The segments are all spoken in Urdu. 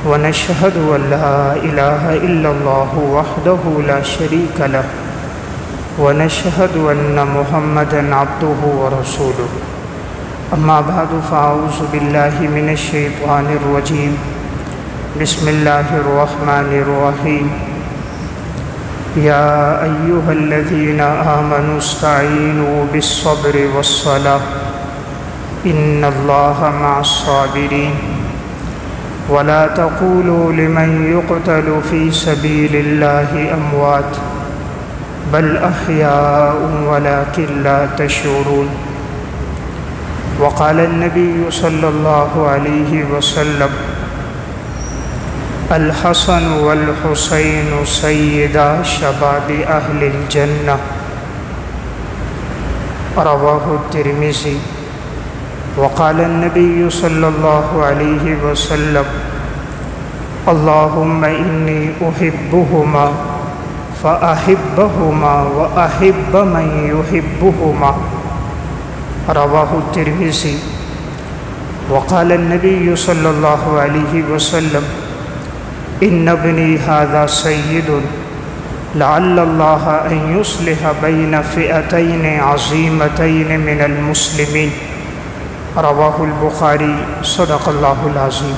ونشهد أن لا إله إلا الله وحده لا شريك له ونشهد أن محمدًا عبده ورسوله أما بعد فأعوذ بالله من الشيطان الرجيم بسم الله الرحمن الرحيم يا أيها الذين آمنوا استعينوا بالصبر والصلاة إن الله مع الصابرين ولا تقولوا لمن يقتل في سبيل الله أموات بل أحياء ولكن لا تشعرون وقال النبي صلى الله عليه وسلم الحسن والحسين سيدا شباب أهل الجنة رواه الترمذي وقال النبي صلى الله عليه وسلم اللهم إني أحبهما فأحبهما وأحب من يحبهما رواه الترمذي وقال النبي صلى الله عليه وسلم إن ابني هذا سيد لعل الله أن يصلح بين فئتين عظيمتين من المسلمين رواہ البخاری صدق اللہ العظیم۔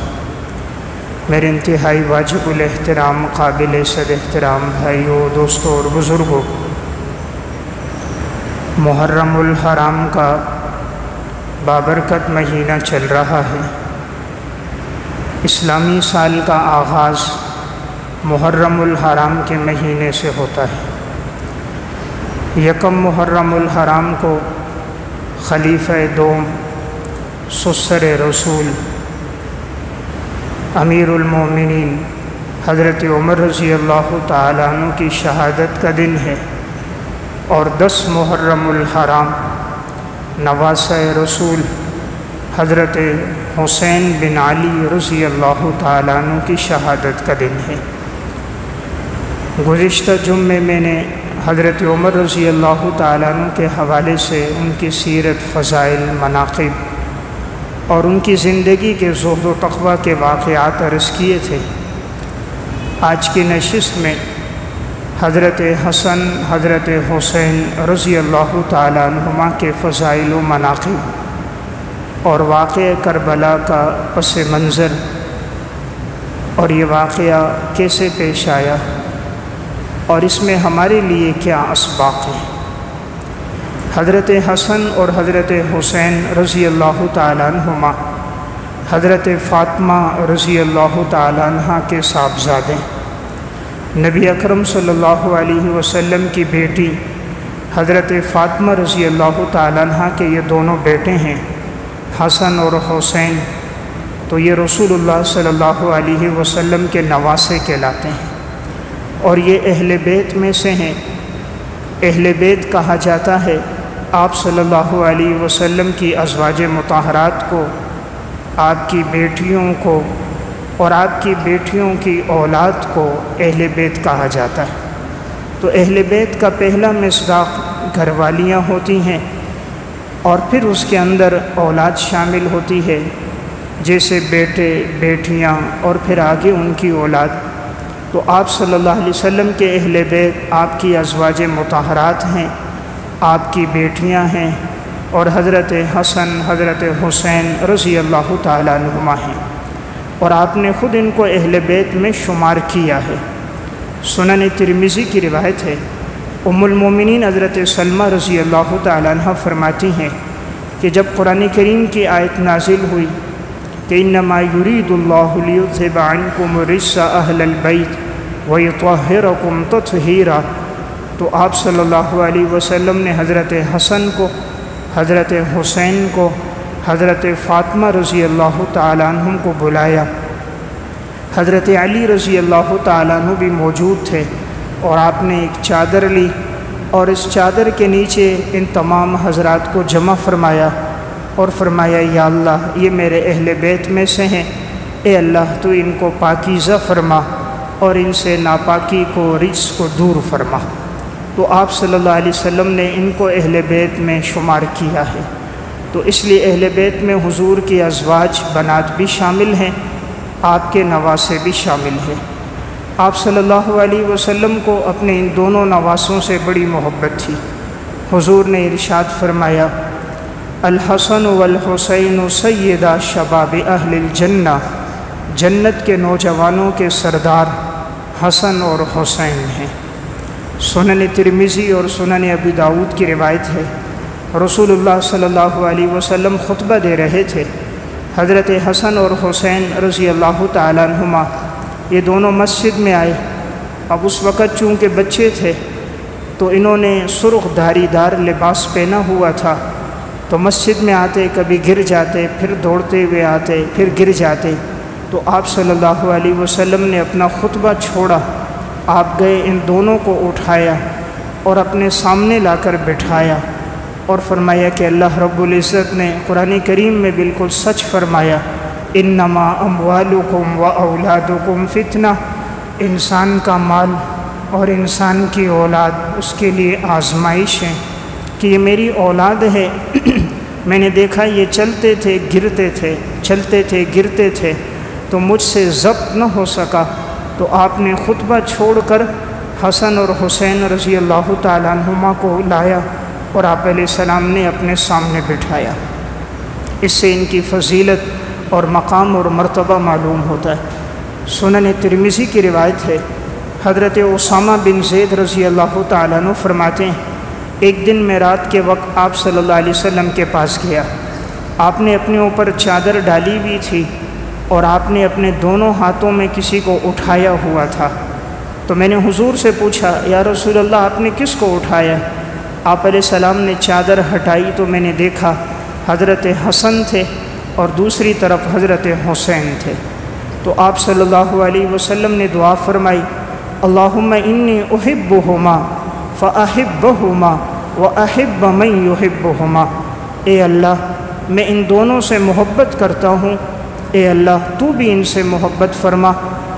میرے انتہائی واجب الاحترام قابل صد احترام بھائیوں، دوستوں اور بزرگوں، محرم الحرام کا بابرکت مہینہ چل رہا ہے۔ اسلامی سال کا آغاز محرم الحرام کے مہینے سے ہوتا ہے۔ یکم محرم الحرام کو خلیفہ دوم سسر رسول امیر المومنین حضرت عمر رضی اللہ تعالیٰ عنہ کی شہادت کا دن ہے، اور 10 محرم الحرام نواسہ رسول حضرت حسین بن علی رضی اللہ تعالیٰ عنہ کی شہادت کا دن ہے۔ گزشتہ جمعے میں نے حضرت عمر رضی اللہ تعالیٰ عنہ کے حوالے سے ان کی سیرت، فضائل، مناقب اور ان کی زندگی کے زہد و تقویٰ کے واقعات عرض کیے تھے۔ آج کی نشست میں حضرت حسن، حضرت حسین رضی اللہ تعالیٰ عنہما کے فضائل و مناقب اور واقعہ کربلا کا پس منظر اور یہ واقعہ کیسے پیش آیا اور اس میں ہمارے لیے کیا اسباق ہیں۔ حضرت حسن اور حضرت حسین رضی اللہ تعالیٰ عنہما حضرت فاطمہ رضی اللہ تعالیٰ عنہ کے صاحبزادے، نبی اکرم صلی اللہ علیہ وسلم کی بیٹی حضرت فاطمہ رضی اللہ تعالیٰ عنہ کے یہ دونوں بیٹے ہیں، حسن اور حسین، تو یہ رسول اللہ صلی اللہ علیہ وسلم کے نواسے کہلاتے ہیں، اور یہ اہل بیت میں سے ہیں۔ اہل بیت کہا جاتا ہے آپ صلی اللہ علیہ وسلم کی ازواج مطہرات کو، آپ کی بیٹیوں کو اور آپ کی بیٹیوں کی اولاد کو اہل بیت کہا جاتا ہے۔ تو اہل بیت کا پہلا مصداق گھر والیاں ہوتی ہیں، اور پھر اس کے اندر اولاد شامل ہوتی ہے، جیسے بیٹے، بیٹیاں اور پھر آگے ان کی اولاد۔ تو آپ صلی اللہ علیہ وسلم کے اہل بیت آپ کی ازواج مطہرات ہیں، آپ کی بیٹیاں ہیں، اور حضرت حسن، حضرت حسین رضی اللہ تعالیٰ عنہما ہیں، اور آپ نے خود ان کو اہل بیت میں شمار کیا ہے۔ سنن ترمذی کی روایت ہے، ام المومنین حضرت سلمہ رضی اللہ تعالیٰ عنہ فرماتی ہیں کہ جب قرآن کریم کی آیت نازل ہوئی کہ انما یرید اللہ لیذھب عنکم الرجس اہل البیت ویطہرکم تطہیرا، تو آپ صلی اللہ علیہ وسلم نے حضرت حسن کو، حضرت حسین کو، حضرت فاطمہ رضی اللہ تعالیٰ عنہم کو بلایا۔ حضرت علی رضی اللہ تعالیٰ عنہ بھی موجود تھے، اور آپ نے ایک چادر لی اور اس چادر کے نیچے ان تمام حضرات کو جمع فرمایا اور فرمایا یا اللہ یہ میرے اہل بیت میں سے ہیں، اے اللہ تو ان کو پاکیزہ فرما اور ان سے ناپاکی کو، رجس کو دور فرما۔ تو آپ صلی اللہ علیہ وسلم نے ان کو اہل بیت میں شمار کیا ہے۔ تو اس لیے اہل بیت میں حضور کی ازواج بنات بھی شامل ہیں، آپ کے نواسے بھی شامل ہیں۔ آپ صلی اللہ علیہ وسلم کو اپنے ان دونوں نواسوں سے بڑی محبت تھی۔ حضور نے ارشاد فرمایا، الحسن والحسین سیدا شباب اہل الجنہ، جنت کے نوجوانوں کے سردار حسن اور حسین ہیں۔ سنن ترمذی اور سنن ابی داؤد کی روایت ہے، رسول اللہ صلی اللہ علیہ وسلم خطبہ دے رہے تھے۔ حضرت حسن اور حسین رضی اللہ تعالیٰ عنہما یہ دونوں مسجد میں آئے۔ اب اس وقت چونکہ بچے تھے تو انہوں نے سرخ دھاری دار لباس پہنا ہوا تھا، تو مسجد میں آتے کبھی گر جاتے، پھر دوڑتے ہوئے آتے، پھر گر جاتے۔ تو آپ صلی اللہ علیہ وسلم نے اپنا خطبہ چھوڑا، آپ گئے، ان دونوں کو اٹھایا اور اپنے سامنے لا کر بٹھایا اور فرمایا کہ اللہ رب العزت نے قرآن کریم میں بالکل سچ فرمایا، انما اموالکم و اولادکم فتنہ، انسان کا مال اور انسان کی اولاد اس کے لیے آزمائش ہے، کہ یہ میری اولاد ہے۔ میں نے دیکھا یہ چلتے تھے گرتے تھے، چلتے تھے گرتے تھے، تو مجھ سے ضبط نہ ہو سکا، تو آپ نے خطبہ چھوڑ کر حسن اور حسین رضی اللہ تعالیٰ عنہما کو لایا اور آپ علیہ السلام نے اپنے سامنے بٹھایا۔ اس سے ان کی فضیلت اور مقام اور مرتبہ معلوم ہوتا ہے۔ سنن ترمذی کی روایت ہے، حضرت اسامہ بن زید رضی اللہ تعالیٰ عنہ فرماتے ہیں، ایک دن میں رات کے وقت آپ صلی اللہ علیہ وسلم کے پاس گیا۔ آپ نے اپنے اوپر چادر ڈالی ہوئی تھی اور آپ نے اپنے دونوں ہاتھوں میں کسی کو اٹھایا ہوا تھا۔ تو میں نے حضور سے پوچھا، یا رسول اللہ آپ نے کس کو اٹھایا؟ آپ علیہ السلام نے چادر ہٹائی تو میں نے دیکھا حضرت حسن تھے اور دوسری طرف حضرت حسین تھے۔ تو آپ صلی اللہ علیہ وسلم نے دعا فرمائی، اللہم انی احبہما فاحبہما واحب من یحبہما، اے اللہ میں ان دونوں سے محبت کرتا ہوں، اے اللہ تو بھی ان سے محبت فرما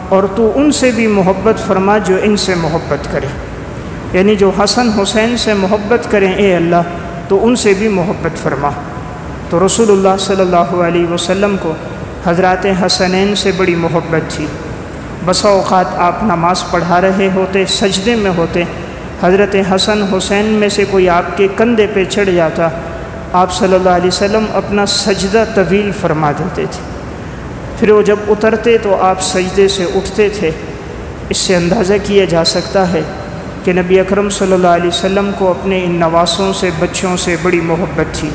اور تو ان سے بھی محبت فرما جو ان سے محبت کرے، یعنی جو حسن حسین سے محبت کریں اے اللہ تو ان سے بھی محبت فرما۔ تو رسول اللہ صلی اللہ علیہ وسلم کو حضرات حسنین سے بڑی محبت تھی۔ بسا اوقات آپ نماز پڑھا رہے ہوتے، سجدے میں ہوتے، حضرت حسن حسین میں سے کوئی آپ کے کندھے پہ چڑھ جاتا، آپ صلی اللہ علیہ وسلم اپنا سجدہ طویل فرما دیتے تھے، پھر وہ جب اترتے تو آپ سجدے سے اٹھتے تھے۔ اس سے اندازہ کیا جا سکتا ہے کہ نبی اکرم صلی اللہ علیہ وسلم کو اپنے ان نواسوں سے، بچوں سے بڑی محبت تھی۔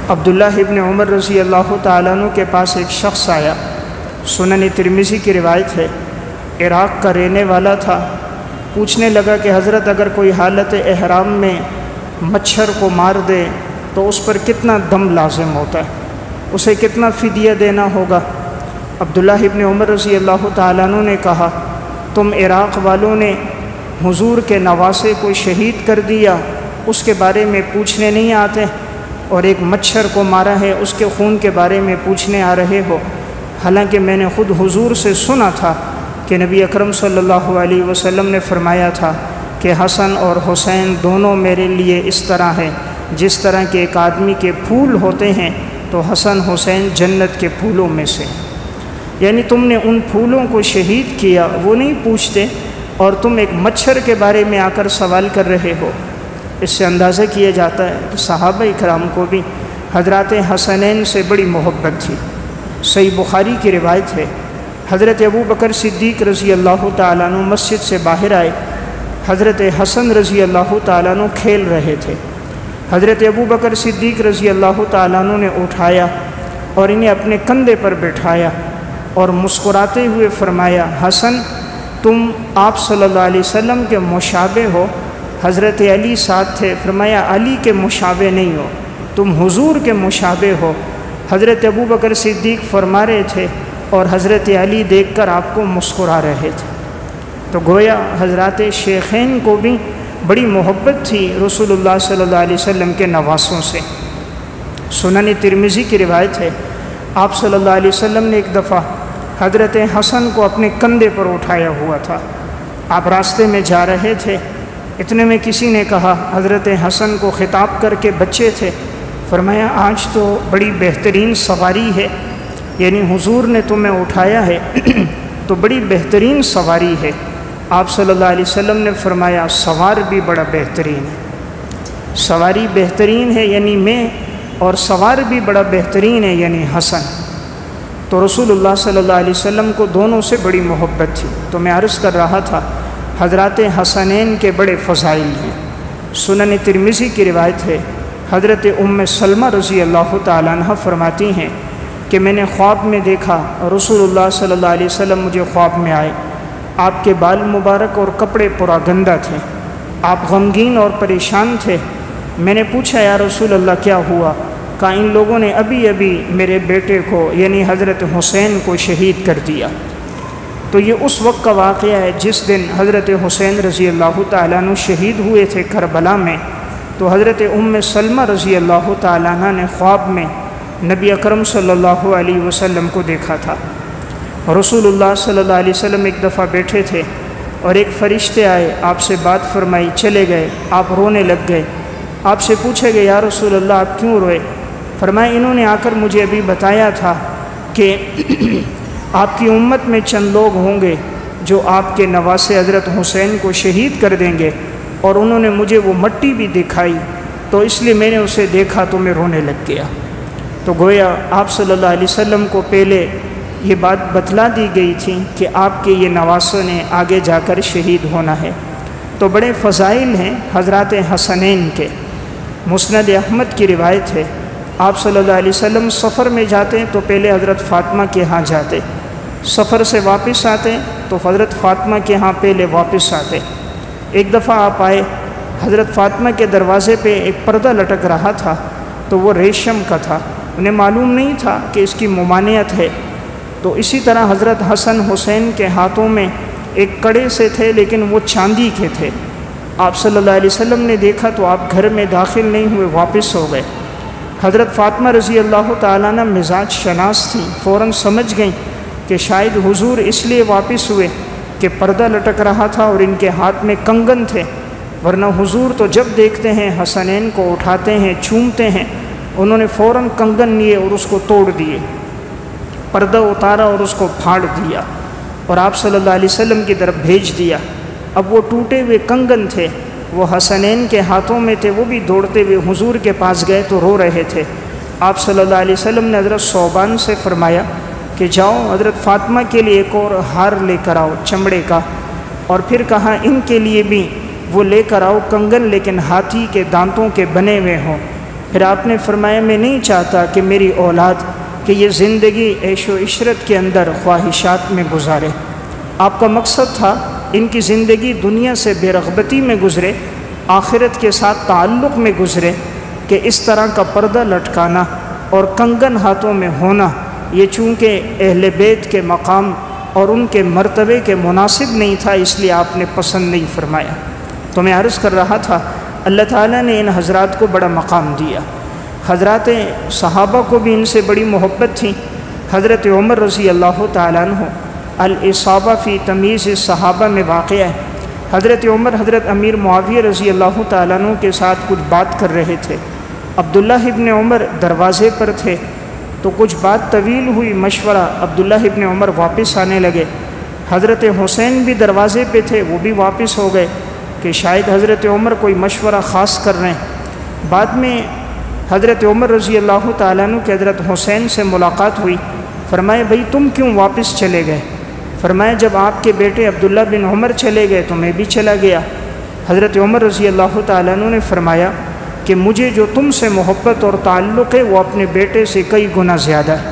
عبداللہ ابن عمر رضی اللہ تعالیٰ عنہ کے پاس ایک شخص آیا، سنن ترمذی کی روایت ہے، عراق کا رہنے والا تھا، پوچھنے لگا کہ حضرت اگر کوئی حالت احرام میں مچھر کو مار دے تو اس پر کتنا دم لازم ہوتا ہے، اسے کتنا فدیہ دینا ہوگا؟ عبداللہ ابن عمر رضی اللہ تعالیٰ عنہ نے کہا، تم عراق والوں نے حضور کے نواسے کو شہید کر دیا، اس کے بارے میں پوچھنے نہیں آتے، اور ایک مچھر کو مارا ہے اس کے خون کے بارے میں پوچھنے آ رہے ہو؟ حالانکہ میں نے خود حضور سے سنا تھا کہ نبی اکرم صلی اللہ علیہ وسلم نے فرمایا تھا کہ حسن اور حسین دونوں میرے لیے اس طرح ہیں جس طرح کہ ایک آدمی کے پھول ہوتے ہیں، تو حسن حسین جنت کے پھولوں میں سے، یعنی تم نے ان پھولوں کو شہید کیا، وہ نہیں پوچھتے، اور تم ایک مچھر کے بارے میں آ کر سوال کر رہے ہو۔ اس سے اندازہ کیا جاتا ہے کہ صحابہ اکرام کو بھی حضرات حسنین سے بڑی محبت تھی۔ صحیح بخاری کی روایت ہے، حضرت ابو بکر صدیق رضی اللہ تعالیٰ عنہ مسجد سے باہر آئے، حضرت حسن رضی اللہ تعالیٰ عنہ کھیل رہے تھے، حضرت ابو بکر صدیق رضی اللہ تعالیٰ عنہ نے اٹھایا اور انہیں اپنے کندھے پر بٹھایا اور مسکراتے ہوئے فرمایا، حسن تم آپ صلی اللہ علیہ وسلم کے مشابہ ہو۔ حضرت علی ساتھ تھے، فرمایا علی کے مشابہ نہیں ہو، تم حضور کے مشابہ ہو۔ حضرت ابو بکر صدیق فرما رہے تھے اور حضرت علی دیکھ کر آپ کو مسکرا رہے تھے۔ تو گویا حضرات شیخین کو بھی بڑی محبت تھی رسول اللہ صلی اللہ علیہ وسلم کے نواسوں سے۔ سنن ترمذی کی روایت ہے، آپ صلی اللہ علیہ وسلم نے ایک دفعہ حضرت حسن کو اپنے کندھے پر اٹھایا ہوا تھا، آپ راستے میں جا رہے تھے، اتنے میں کسی نے کہا، حضرت حسن کو خطاب کر کے، بچے تھے، فرمایا آج تو بڑی بہترین سواری ہے، یعنی حضور نے تمہیں اٹھایا ہے تو بڑی بہترین سواری ہے۔ آپ صلی اللہ علیہ وسلم نے فرمایا سوار بھی بڑا بہترین ہے، سواری بہترین ہے یعنی میں، اور سوار بھی بڑا بہترین ہے یعنی حسن۔ تو رسول اللہ صلی اللہ علیہ وسلم کو دونوں سے بڑی محبت تھی۔ تو میں عرض کر رہا تھا حضرات حسنین کے بڑے فضائل ہیں۔ سنن ترمذی کی روایت ہے، حضرت ام سلمہ رضی اللہ تعالیٰ عنہ فرماتی ہیں کہ میں نے خواب میں دیکھا رسول اللہ صلی اللہ علیہ وسلم مجھے خواب میں آئے، آپ کے بال مبارک اور کپڑے پورا گندہ تھے، آپ غمگین اور پریشان تھے۔ میں نے پوچھا یا رسول اللہ کیا ہوا؟ کہا ان لوگوں نے ابھی میرے بیٹے کو یعنی حضرت حسین کو شہید کر دیا۔ تو یہ اس وقت کا واقعہ ہے جس دن حضرت حسین رضی اللہ تعالیٰ عنہ شہید ہوئے تھے کربلا میں۔ تو حضرت ام سلمہ رضی اللہ تعالیٰ عنہ نے خواب میں نبی اکرم صلی اللہ علیہ وسلم کو دیکھا تھا۔ رسول اللہ صلی اللہ علیہ وسلم ایک دفعہ بیٹھے تھے اور ایک فرشتے آئے، آپ سے بات فرمائی، چلے گئے، آپ رونے لگ گئے۔ آپ سے پوچھے گئے یا رسول اللہ آپ کیوں روئے؟ فرمایا انہوں نے آ کر مجھے ابھی بتایا تھا کہ آپ کی امت میں چند لوگ ہوں گے جو آپ کے نواسے حضرت حسین کو شہید کر دیں گے، اور انہوں نے مجھے وہ مٹی بھی دکھائی، تو اس لیے میں نے اسے دیکھا تو میں رونے لگ گیا۔ تو گویا آپ صلی اللہ علیہ وسلم کو پہلے یہ بات بتلا دی گئی تھی کہ آپ کے یہ نواسوں نے آگے جا کر شہید ہونا ہے۔ تو بڑے فضائل ہیں حضرات حسنین کے۔ مسند احمد کی روایت ہے، آپ صلی اللہ علیہ وسلم سفر میں جاتے ہیں تو پہلے حضرت فاطمہ کے ہاں جاتے، سفر سے واپس آتے تو حضرت فاطمہ کے ہاں پہلے واپس آتے۔ ایک دفعہ آپ آئے، حضرت فاطمہ کے دروازے پہ ایک پردہ لٹک رہا تھا، تو وہ ریشم کا تھا، انہیں معلوم نہیں تھا کہ اس کی ممانعت ہے۔ تو اسی طرح حضرت حسن حسین کے ہاتھوں میں ایک کڑے سے تھے لیکن وہ چاندی کے تھے۔ آپ صلی اللہ علیہ وسلم نے دیکھا تو آپ گھر میں داخل نہیں ہوئے، واپس ہو گئے۔ حضرت فاطمہ رضی اللہ تعالیٰ عنہ مزاج شناس تھی، فوراً سمجھ گئیں کہ شاید حضور اس لیے واپس ہوئے کہ پردہ لٹک رہا تھا اور ان کے ہاتھ میں کنگن تھے، ورنہ حضور تو جب دیکھتے ہیں حسنین کو اٹھاتے ہیں، چومتے ہیں۔ انہوں نے فوراً کنگن لیے اور اس کو توڑ دیے، پردہ اتارا اور اس کو پھاڑ دیا اور آپ صلی اللہ علیہ وسلم کی طرف بھیج دیا۔ اب وہ ٹوٹے ہوئے کنگن تھے، وہ حسنین کے ہاتھوں میں تھے، وہ بھی دوڑتے ہوئے حضور کے پاس گئے تو رو رہے تھے۔ آپ صلی اللہ علیہ وسلم نے حضرت ثوبان سے فرمایا کہ جاؤ حضرت فاطمہ کے لیے ایک اور ہار لے کر آؤ چمڑے کا، اور پھر کہا ان کے لیے بھی وہ لے کر آؤ کنگن لیکن ہاتھی کے دانتوں کے بنے ہوئے ہوں۔ پھر آپ نے فرمایا میں نہیں چاہتا کہ میری اولاد کہ یہ زندگی عیش و عشرت کے اندر خواہشات میں گزارے۔ آپ کا مقصد تھا ان کی زندگی دنیا سے بے رغبتی میں گزرے، آخرت کے ساتھ تعلق میں گزرے، کہ اس طرح کا پردہ لٹکانا اور کنگن ہاتھوں میں ہونا یہ چونکہ اہل بیت کے مقام اور ان کے مرتبے کے مناسب نہیں تھا، اس لیے آپ نے پسند نہیں فرمایا۔ تو میں عرض کر رہا تھا اللہ تعالیٰ نے ان حضرات کو بڑا مقام دیا۔ حضرات صحابہ کو بھی ان سے بڑی محبت تھی۔ حضرت عمر رضی اللہ تعالیٰ عنہ الاصابہ فی تمیز صحابہ میں واقع ہے، حضرت عمر حضرت امیر معاویہ رضی اللہ تعالیٰ عنہ کے ساتھ کچھ بات کر رہے تھے۔ عبداللہ ابن عمر دروازے پر تھے تو کچھ بات طویل ہوئی، مشورہ، عبداللہ ابن عمر واپس آنے لگے۔ حضرت حسین بھی دروازے پہ تھے، وہ بھی واپس ہو گئے کہ شاید حضرت عمر کوئی مشورہ خاص کر رہے ہیں۔ بعد میں حضرت عمر رضی اللہ تعالیٰ عنہ کے حضرت حسین سے ملاقات ہوئی، فرمایا بھئی تم کیوں واپس چلے گئے؟ فرمایا جب آپ کے بیٹے عبداللہ بن عمر چلے گئے تو میں بھی چلا گیا۔ حضرت عمر رضی اللہ تعالیٰ عنہ نے فرمایا کہ مجھے جو تم سے محبت اور تعلق ہے وہ اپنے بیٹے سے کئی گنا زیادہ ہے۔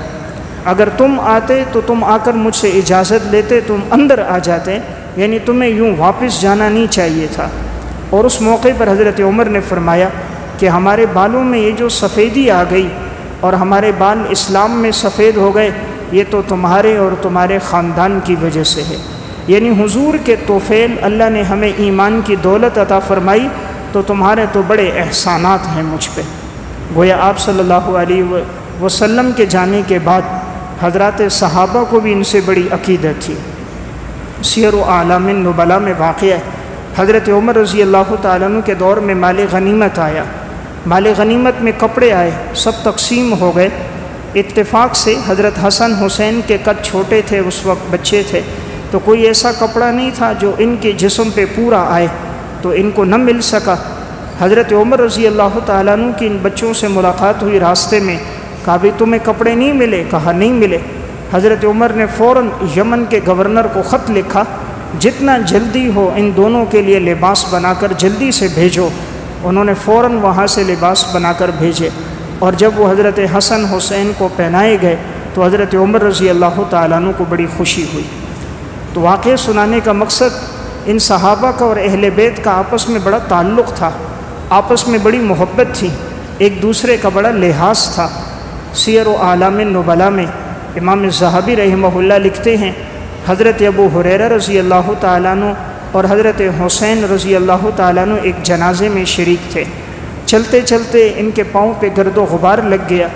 اگر تم آتے تو تم آ کر مجھ سے اجازت لیتے، تم اندر آ جاتے، یعنی تمہیں یوں واپس جانا نہیں چاہیے تھا۔ اور اس موقع پر حضرت عمر نے فرمایا کہ ہمارے بالوں میں یہ جو سفیدی آ گئی اور ہمارے بال اسلام میں سفید ہو گئے، یہ تو تمہارے اور تمہارے خاندان کی وجہ سے ہے۔ یعنی حضور کے توفیل اللہ نے ہمیں ایمان کی دولت عطا فرمائی، تو تمہارے تو بڑے احسانات ہیں مجھ پہ۔ گویا آپ صلی اللہ علیہ وسلم کے جانے کے بعد حضرات صحابہ کو بھی ان سے بڑی عقیدت تھی۔ سیر و اعلام النبلاء میں واقع ہے، حضرت عمر رضی اللہ تعالیٰ عنہ کے دور میں مال غنیمت آیا، مال غنیمت میں کپڑے آئے، سب تقسیم ہو گئے۔ اتفاق سے حضرت حسن حسین کے قد چھوٹے تھے، اس وقت بچے تھے، تو کوئی ایسا کپڑا نہیں تھا جو ان کے جسم پہ پورا آئے، تو ان کو نہ مل سکا۔ حضرت عمر رضی اللہ تعالیٰ عنہ کی ان بچوں سے ملاقات ہوئی راستے میں، کہا بھی تمہیں کپڑے نہیں ملے؟ کہا نہیں ملے۔ حضرت عمر نے فوراً یمن کے گورنر کو خط لکھا، جتنا جلدی ہو ان دونوں کے لیے لباس بنا کر جلدی سے بھیجو۔ انہوں نے فوراً وہاں سے لباس بنا کر بھیجے، اور جب وہ حضرت حسن حسین کو پہنائے گئے تو حضرت عمر رضی اللہ تعالیٰ عنہ کو بڑی خوشی ہوئی۔ تو واقعہ سنانے کا مقصد ان صحابہ کا اور اہل بیت کا آپس میں بڑا تعلق تھا، آپس میں بڑی محبت تھی، ایک دوسرے کا بڑا لحاظ تھا۔ سیر و اعلام النبلاء میں امام ذہبی رحمہ اللہ لکھتے ہیں، حضرت ابو ہریرہ رضی اللہ تعالیٰ عنہ اور حضرت حسین رضی اللہ تعالیٰ عنہ ایک جنازے میں شریک تھے۔ چلتے چلتے ان کے پاؤں پہ گرد و غبار لگ گیا۔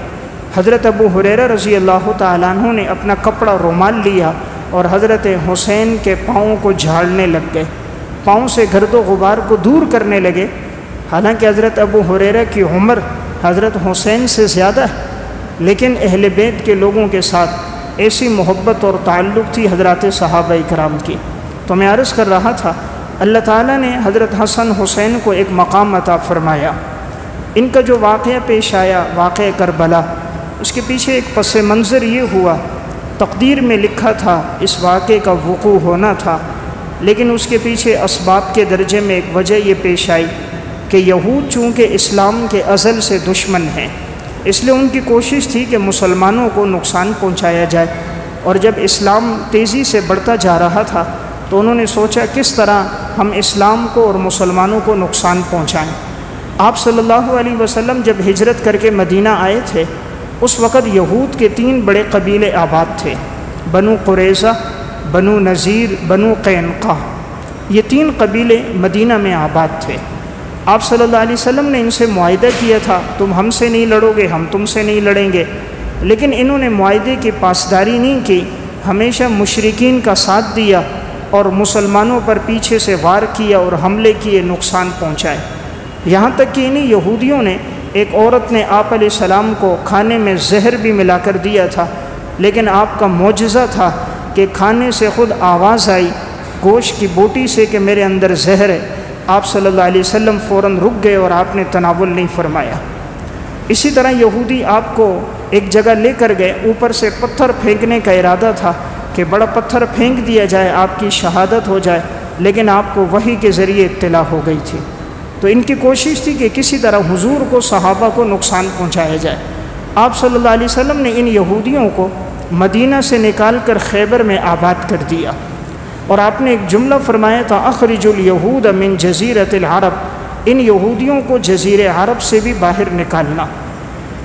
حضرت ابو ہریرہ رضی اللہ تعالیٰ عنہ نے اپنا کپڑا رومال لیا اور حضرت حسین کے پاؤں کو جھاڑنے لگ گئے، پاؤں سے گرد و غبار کو دور کرنے لگے۔ حالانکہ حضرت ابو ہریرہ کی عمر حضرت حسین سے زیادہ ہے، لیکن اہل بیت کے لوگوں کے ساتھ ایسی محبت اور تعلق تھی حضرات صحابہ اکرام کی۔ تو میں عرض کر رہا تھا، اللہ تعالیٰ نے حضرت حسن حسین کو ایک مقام عطا فرمایا۔ ان کا جو واقعہ پیش آیا، واقعہ کربلا، اس کے پیچھے ایک پس منظر یہ ہوا، تقدیر میں لکھا تھا اس واقعے کا وقوع ہونا تھا، لیکن اس کے پیچھے اسباب کے درجے میں ایک وجہ یہ پیش آئی کہ یہود چونکہ اسلام کے ازل سے دشمن ہیں، اس لیے ان کی کوشش تھی کہ مسلمانوں کو نقصان پہنچایا جائے، اور جب اسلام تیزی سے بڑھتا جا رہا تھا تو انہوں نے سوچا کس طرح ہم اسلام کو اور مسلمانوں کو نقصان پہنچائیں۔ آپ صلی اللہ علیہ وسلم جب ہجرت کر کے مدینہ آئے تھے، اس وقت یہود کے 3 بڑے قبیلے آباد تھے، بنو قریظہ، بنو نذیر، بنو قینقاع۔ یہ 3 قبیلے مدینہ میں آباد تھے۔ آپ صلی اللہ علیہ وسلم نے ان سے معاہدہ کیا تھا، تم ہم سے نہیں لڑو گے، ہم تم سے نہیں لڑیں گے، لیکن انہوں نے معاہدے کی پاسداری نہیں کی، ہمیشہ مشرکین کا ساتھ دیا اور مسلمانوں پر پیچھے سے وار کیا اور حملے کیے، نقصان پہنچائے۔ یہاں تک کہ انہی یہودیوں نے، ایک عورت نے آپ علیہ السلام کو کھانے میں زہر بھی ملا کر دیا تھا، لیکن آپ کا معجزہ تھا کہ کھانے سے خود آواز آئی گوشت کی بوٹی سے کہ میرے اندر زہر ہے۔ آپ صلی اللہ علیہ وسلم فوراً رک گئے اور آپ نے تناول نہیں فرمایا۔ اسی طرح یہودی آپ کو ایک جگہ لے کر گئے، اوپر سے پتھر پھینکنے کا ارادہ تھا کہ بڑا پتھر پھینک دیا جائے، آپ کی شہادت ہو جائے، لیکن آپ کو وحی کے ذریعے اطلاع ہو گئی تھی۔ تو ان کی کوشش تھی کہ کسی طرح حضور کو، صحابہ کو نقصان پہنچایا جائے۔ آپ صلی اللہ علیہ وسلم نے ان یہودیوں کو مدینہ سے نکال کر خیبر میں آباد کر دیا، اور آپ نے ایک جملہ فرمایا تھا، اخرج الیہود من جزیرۃ العرب، ان یہودیوں کو جزیرہ عرب سے بھی باہر نکالنا۔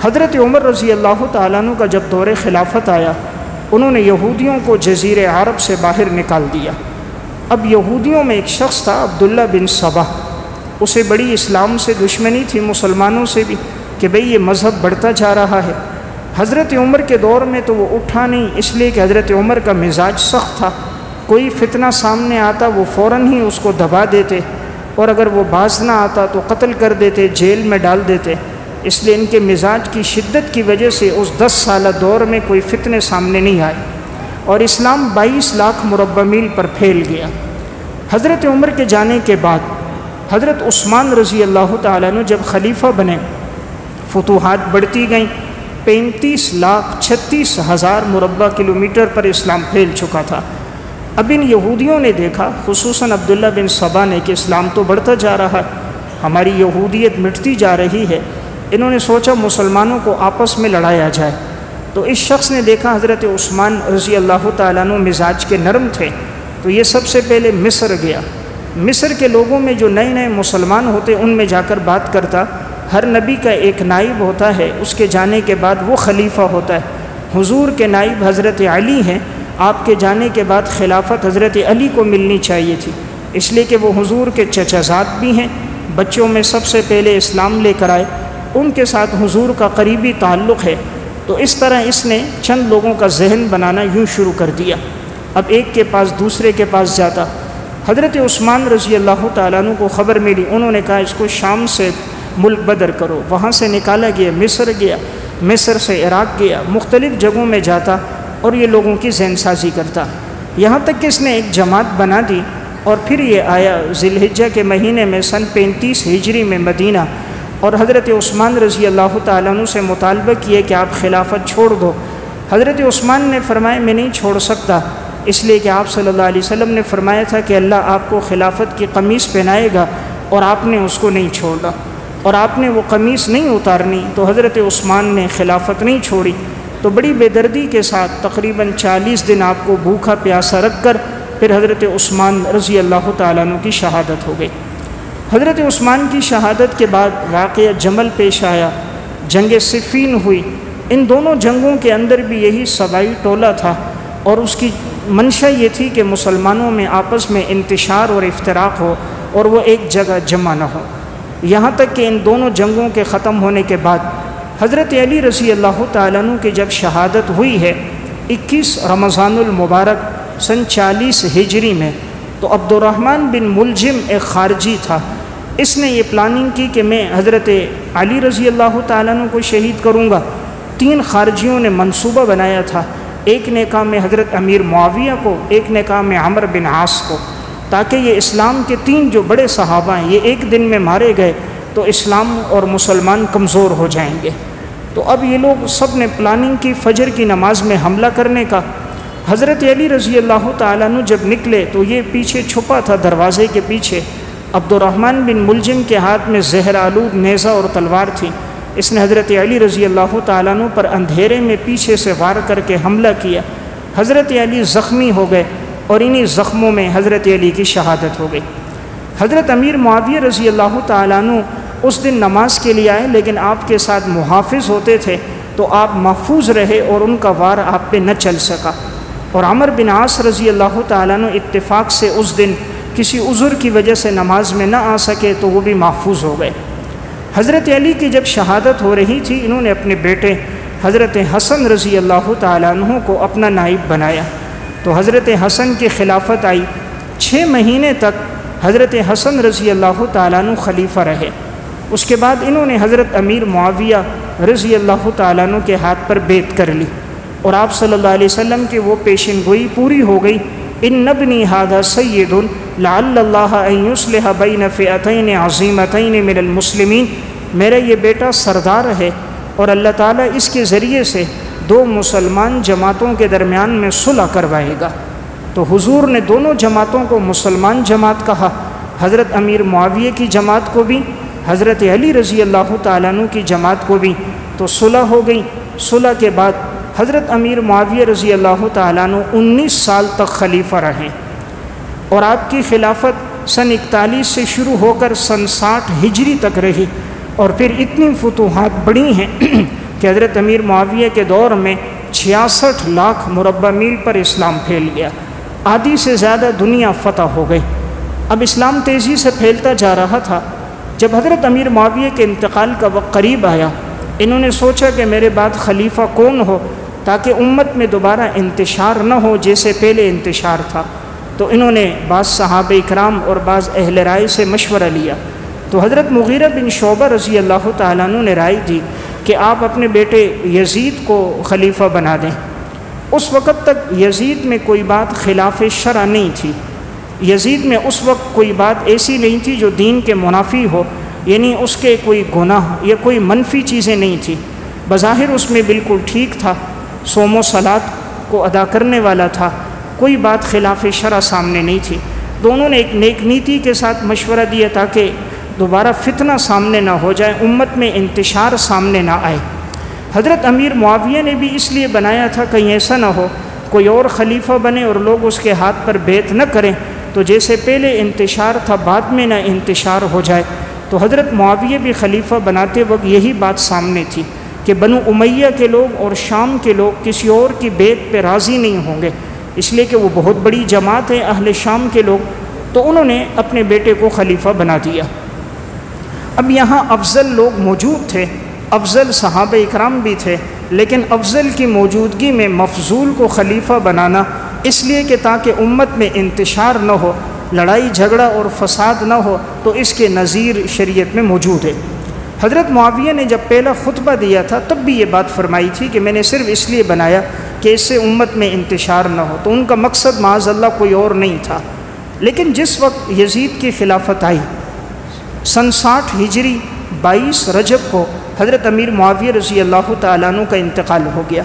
حضرت عمر رضی اللہ تعالیٰ عنہ کا جب دور خلافت آیا، انہوں نے یہودیوں کو جزیرہ عرب سے باہر نکال دیا۔ اب یہودیوں میں ایک شخص تھا عبداللہ بن سبا، اسے بڑی اسلام سے دشمنی تھی، مسلمانوں سے بھی، کہ بھئی یہ مذہب بڑھتا جا رہا ہے۔ حضرت عمر کے دور میں تو وہ اٹھا نہیں، اس لیے کہ حضرت عمر کا مزاج سخت تھا، کوئی فتنہ سامنے آتا وہ فوراً ہی اس کو دبا دیتے، اور اگر وہ باز نہ آتا تو قتل کر دیتے، جیل میں ڈال دیتے۔ اس لیے ان کے مزاج کی شدت کی وجہ سے اس 10 سالہ دور میں کوئی فتنے سامنے نہیں آئے، اور اسلام 22 لاکھ مربع میل پر پھیل گیا۔ حضرت عمر کے جانے کے بعد حضرت عثمان رضی اللہ تعالیٰ عنہ جب خلیفہ بنے، فتوحات بڑھتی گئیں، 35,36,000 مربع کلومیٹر پر اسلام پھیل چکا تھا۔ اب ان یہودیوں نے دیکھا، خصوصاً عبداللہ بن سبا نے، کہ اسلام تو بڑھتا جا رہا ہے، ہماری یہودیت مٹتی جا رہی ہے۔ انہوں نے سوچا مسلمانوں کو آپس میں لڑایا جائے۔ تو اس شخص نے دیکھا حضرت عثمان رضی اللہ تعالیٰ عنہ مزاج کے نرم تھے، تو یہ سب سے پہلے مصر گیا۔ مصر کے لوگوں میں جو نئے نئے مسلمان ہوتے ان میں جا کر بات کرتا۔ ہر نبی کا ایک نائب ہوتا ہے، اس کے جانے کے بعد وہ خلیفہ ہوتا ہے۔ حضور کے نائب حضرت علی ہیں، آپ کے جانے کے بعد خلافت حضرت علی کو ملنی چاہیے تھی، اس لیے کہ وہ حضور کے چچا زاد بھی ہیں، بچوں میں سب سے پہلے اسلام لے کر آئے، ان کے ساتھ حضور کا قریبی تعلق ہے۔ تو اس طرح اس نے چند لوگوں کا ذہن بنانا یوں شروع کر دیا۔ اب ایک کے پاس دوسرے کے پاس جاتا۔ حضرت عثمان رضی اللہ تعالیٰ عنہ کو خبر ملی، انہوں نے کہا اس کو شام سے ملک بدر کرو۔ وہاں سے نکالا گیا، مصر گیا، مصر سے عراق گیا، مختلف جگہوں میں جاتا اور یہ لوگوں کی ذہن سازی کرتا، یہاں تک کہ اس نے ایک جماعت بنا دی۔ اور پھر یہ آیا ذی الحجہ کے مہینے میں سن 35 ہجری میں مدینہ، اور حضرت عثمان رضی اللہ تعالیٰ عنہ سے مطالبہ کیے کہ آپ خلافت چھوڑ دو۔ حضرت عثمان نے فرمایا میں نہیں چھوڑ سکتا، اس لیے کہ آپ صلی اللہ علیہ وسلم نے فرمایا تھا کہ اللہ آپ کو خلافت کی قمیص پہنائے گا، اور آپ نے اس کو نہیں چھوڑا اور آپ نے وہ قمیص نہیں اتارنی، تو حضرت عثمان نے خلافت نہیں چھوڑی۔ تو بڑی بے دردی کے ساتھ تقریباً 40 دن آپ کو بھوکا پیاسا رکھ کر پھر حضرت عثمان رضی اللہ تعالیٰ عنہ کی شہادت ہو گئی۔ حضرت عثمان کی شہادت کے بعد واقعہ جمل پیش آیا، جنگ صفین ہوئی۔ ان دونوں جنگوں کے اندر بھی یہی سبائی ٹولہ تھا، اور اس کی منشا یہ تھی کہ مسلمانوں میں آپس میں انتشار اور افتراق ہو اور وہ ایک جگہ جمع نہ ہو۔ یہاں تک کہ ان دونوں جنگوں کے ختم ہونے کے بعد حضرت علی رضی اللہ تعالیٰ عنہ کی جب شہادت ہوئی ہے 21 رمضان المبارک سن 40 ہجری میں، تو عبد الرحمن بن ملجم ایک خارجی تھا، اس نے یہ پلاننگ کی کہ میں حضرت علی رضی اللہ تعالیٰ عنہ کو شہید کروں گا۔ 3 خارجیوں نے منصوبہ بنایا تھا، ایک نے کہا میں حضرت امیر معاویہ کو، ایک نے کہا میں عمرو بن عاص کو، تاکہ یہ اسلام کے 3 جو بڑے صحابہ ہیں یہ ایک دن میں مارے گئے تو اسلام اور مسلمان کمزور ہو جائیں گے۔ تو اب یہ لوگ سب نے پلاننگ کی فجر کی نماز میں حملہ کرنے کا۔ حضرت علی رضی اللہ تعالیٰ عنہ جب نکلے تو یہ پیچھے چھپا تھا دروازے کے پیچھے۔ عبد الرحمن بن ملجم کے ہاتھ میں زہر آلود نیزہ اور تلوار تھی، اس نے حضرت علی رضی اللہ تعالیٰ عنہ پر اندھیرے میں پیچھے سے وار کر کے حملہ کیا۔ حضرت علی زخمی ہو گئے اور انہی زخموں میں حضرت علی کی شہادت ہو گئی۔ حضرت امیر معاویہ رضی اللہ تعالیٰ عنہ اس دن نماز کے لیے آئے، لیکن آپ کے ساتھ محافظ ہوتے تھے تو آپ محفوظ رہے اور ان کا وار آپ پہ نہ چل سکا۔ اور عمرو بن عاص رضی اللہ تعالیٰ عنہ اتفاق سے اس دن کسی عذر کی وجہ سے نماز میں نہ آ سکے تو وہ بھی محفوظ ہو گئے۔ حضرت علی کی جب شہادت ہو رہی تھی، انہوں نے اپنے بیٹے حضرت حسن رضی اللہ تعالیٰ عنہ کو اپنا نائب بنایا، تو حضرت حسن کی خلافت آئی۔ 6 مہینے تک حضرت حسن رضی اللہ تعالیٰ عنہ خلیفہ رہے۔ اس کے بعد انہوں نے حضرت امیر معاویہ رضی اللہ تعالیٰ عنہ کے ہاتھ پر بیعت کر لی، اور آپ صلی اللہ علیہ وسلم کی وہ پیشن گوئی پوری ہو گئی، ان ابنی ھذا سید لعل اللہ ان یصلح بین فئتین عظیمتین من المسلمین، میرا یہ بیٹا سردار ہے اور اللہ تعالیٰ اس کے ذریعے سے 2 مسلمان جماعتوں کے درمیان میں صلح کروائے گا۔ تو حضور نے دونوں جماعتوں کو مسلمان جماعت کہا، حضرت امیر معاویہ کی جماعت کو بھی، حضرت علی رضی اللہ تعالیٰ عنہ کی جماعت کو بھی۔ تو صلح ہو گئی۔ صلح کے بعد حضرت امیر معاویہ رضی اللہ تعالیٰ عنہ 19 سال تک خلیفہ رہے، اور آپ کی خلافت سن 41 سے شروع ہو کر سن 60 ہجری تک رہی، اور پھر اتنی فتوحات بڑھی ہیں کہ حضرت امیر معاویہ کے دور میں 66 لاکھ مربع میل پر اسلام پھیل گیا، آدھی سے زیادہ دنیا فتح ہو گئی۔ اب اسلام تیزی سے پھیلتا جا رہا تھا۔ جب حضرت امیر معاویہ کے انتقال کا وقت قریب آیا، انہوں نے سوچا کہ میرے بعد خلیفہ کون ہو تاکہ امت میں دوبارہ انتشار نہ ہو جیسے پہلے انتشار تھا۔ تو انہوں نے بعض صحابہ اکرام اور بعض اہل رائے سے مشورہ لیا، تو حضرت مغیرہ بن شعبہ رضی اللہ تعالیٰ عنہ نے رائے دی کہ آپ اپنے بیٹے یزید کو خلیفہ بنا دیں۔ اس وقت تک یزید میں کوئی بات خلاف شرع نہیں تھی، یزید میں اس وقت کوئی بات ایسی نہیں تھی جو دین کے منافی ہو، یعنی اس کے کوئی گناہ یا کوئی منفی چیزیں نہیں تھی، بظاہر اس میں بالکل ٹھیک تھا، صوم و صلات کو ادا کرنے والا تھا، کوئی بات خلاف شرع سامنے نہیں تھی۔ دونوں نے ایک نیک نیتی کے ساتھ مشورہ دیا تاکہ دوبارہ فتنہ سامنے نہ ہو جائے، امت میں انتشار سامنے نہ آئے۔ حضرت امیر معاویہ نے بھی اس لیے بنایا تھا کہیں ایسا نہ ہو کوئی اور خلیفہ بنے اور لوگ اس کے ہاتھ پر بیعت نہ کریں، تو جیسے پہلے انتشار تھا بعد میں نہ انتشار ہو جائے۔ تو حضرت معاویہ بھی خلیفہ بناتے وقت یہی بات سامنے تھی کہ بنو امیہ کے لوگ اور شام کے لوگ کسی اور کی بیعت پہ راضی نہیں ہوں گے، اس لیے کہ وہ بہت بڑی جماعت ہے اہل شام کے لوگ، تو انہوں نے اپنے بیٹے کو خلیفہ بنا دیا۔ اب یہاں افضل لوگ موجود تھے، افضل صحابہ اکرام بھی تھے، لیکن افضل کی موجودگی میں مفضول کو خلیفہ بنانا اس لیے کہ تاکہ امت میں انتشار نہ ہو، لڑائی جھگڑا اور فساد نہ ہو، تو اس کے نظیر شریعت میں موجود ہے۔ حضرت معاویہ نے جب پہلا خطبہ دیا تھا تب بھی یہ بات فرمائی تھی کہ میں نے صرف اس لیے بنایا کہ اس سے امت میں انتشار نہ ہو، تو ان کا مقصد معاذ اللہ کوئی اور نہیں تھا۔ لیکن جس وقت یزید کی خلافت آئی سن 60 ہجری 22 رجب کو حضرت امیر معاویہ رضی اللہ تعالیٰ عنہ کا انتقال ہو گیا۔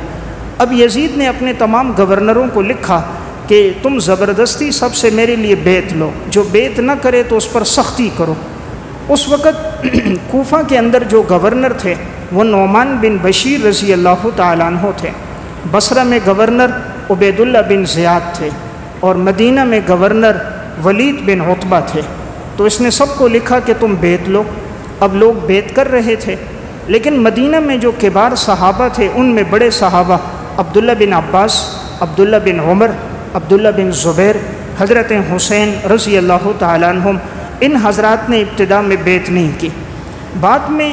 اب یزید نے اپنے تمام گورنروں کو لکھا کہ تم زبردستی سب سے میرے لیے بیعت لو، جو بیعت نہ کرے تو اس پر سختی کرو۔ اس وقت کوفہ کے اندر جو گورنر تھے وہ نعمان بن بشیر رضی اللہ تعالیٰ عنہ تھے، بصرہ میں گورنر عبید اللہ بن زیاد تھے، اور مدینہ میں گورنر ولید بن عتبہ تھے۔ تو اس نے سب کو لکھا کہ تم بیعت لو۔ اب لوگ بیعت کر رہے تھے، لیکن مدینہ میں جو کبار صحابہ تھے ان میں بڑے صحابہ عبداللہ بن عباس، عبداللہ بن عمر، عبداللہ بن زبیر، حضرت حسین رضی اللہ تعالیٰ عنہم، ان حضرات نے ابتدا میں بیعت نہیں کی۔ بعد میں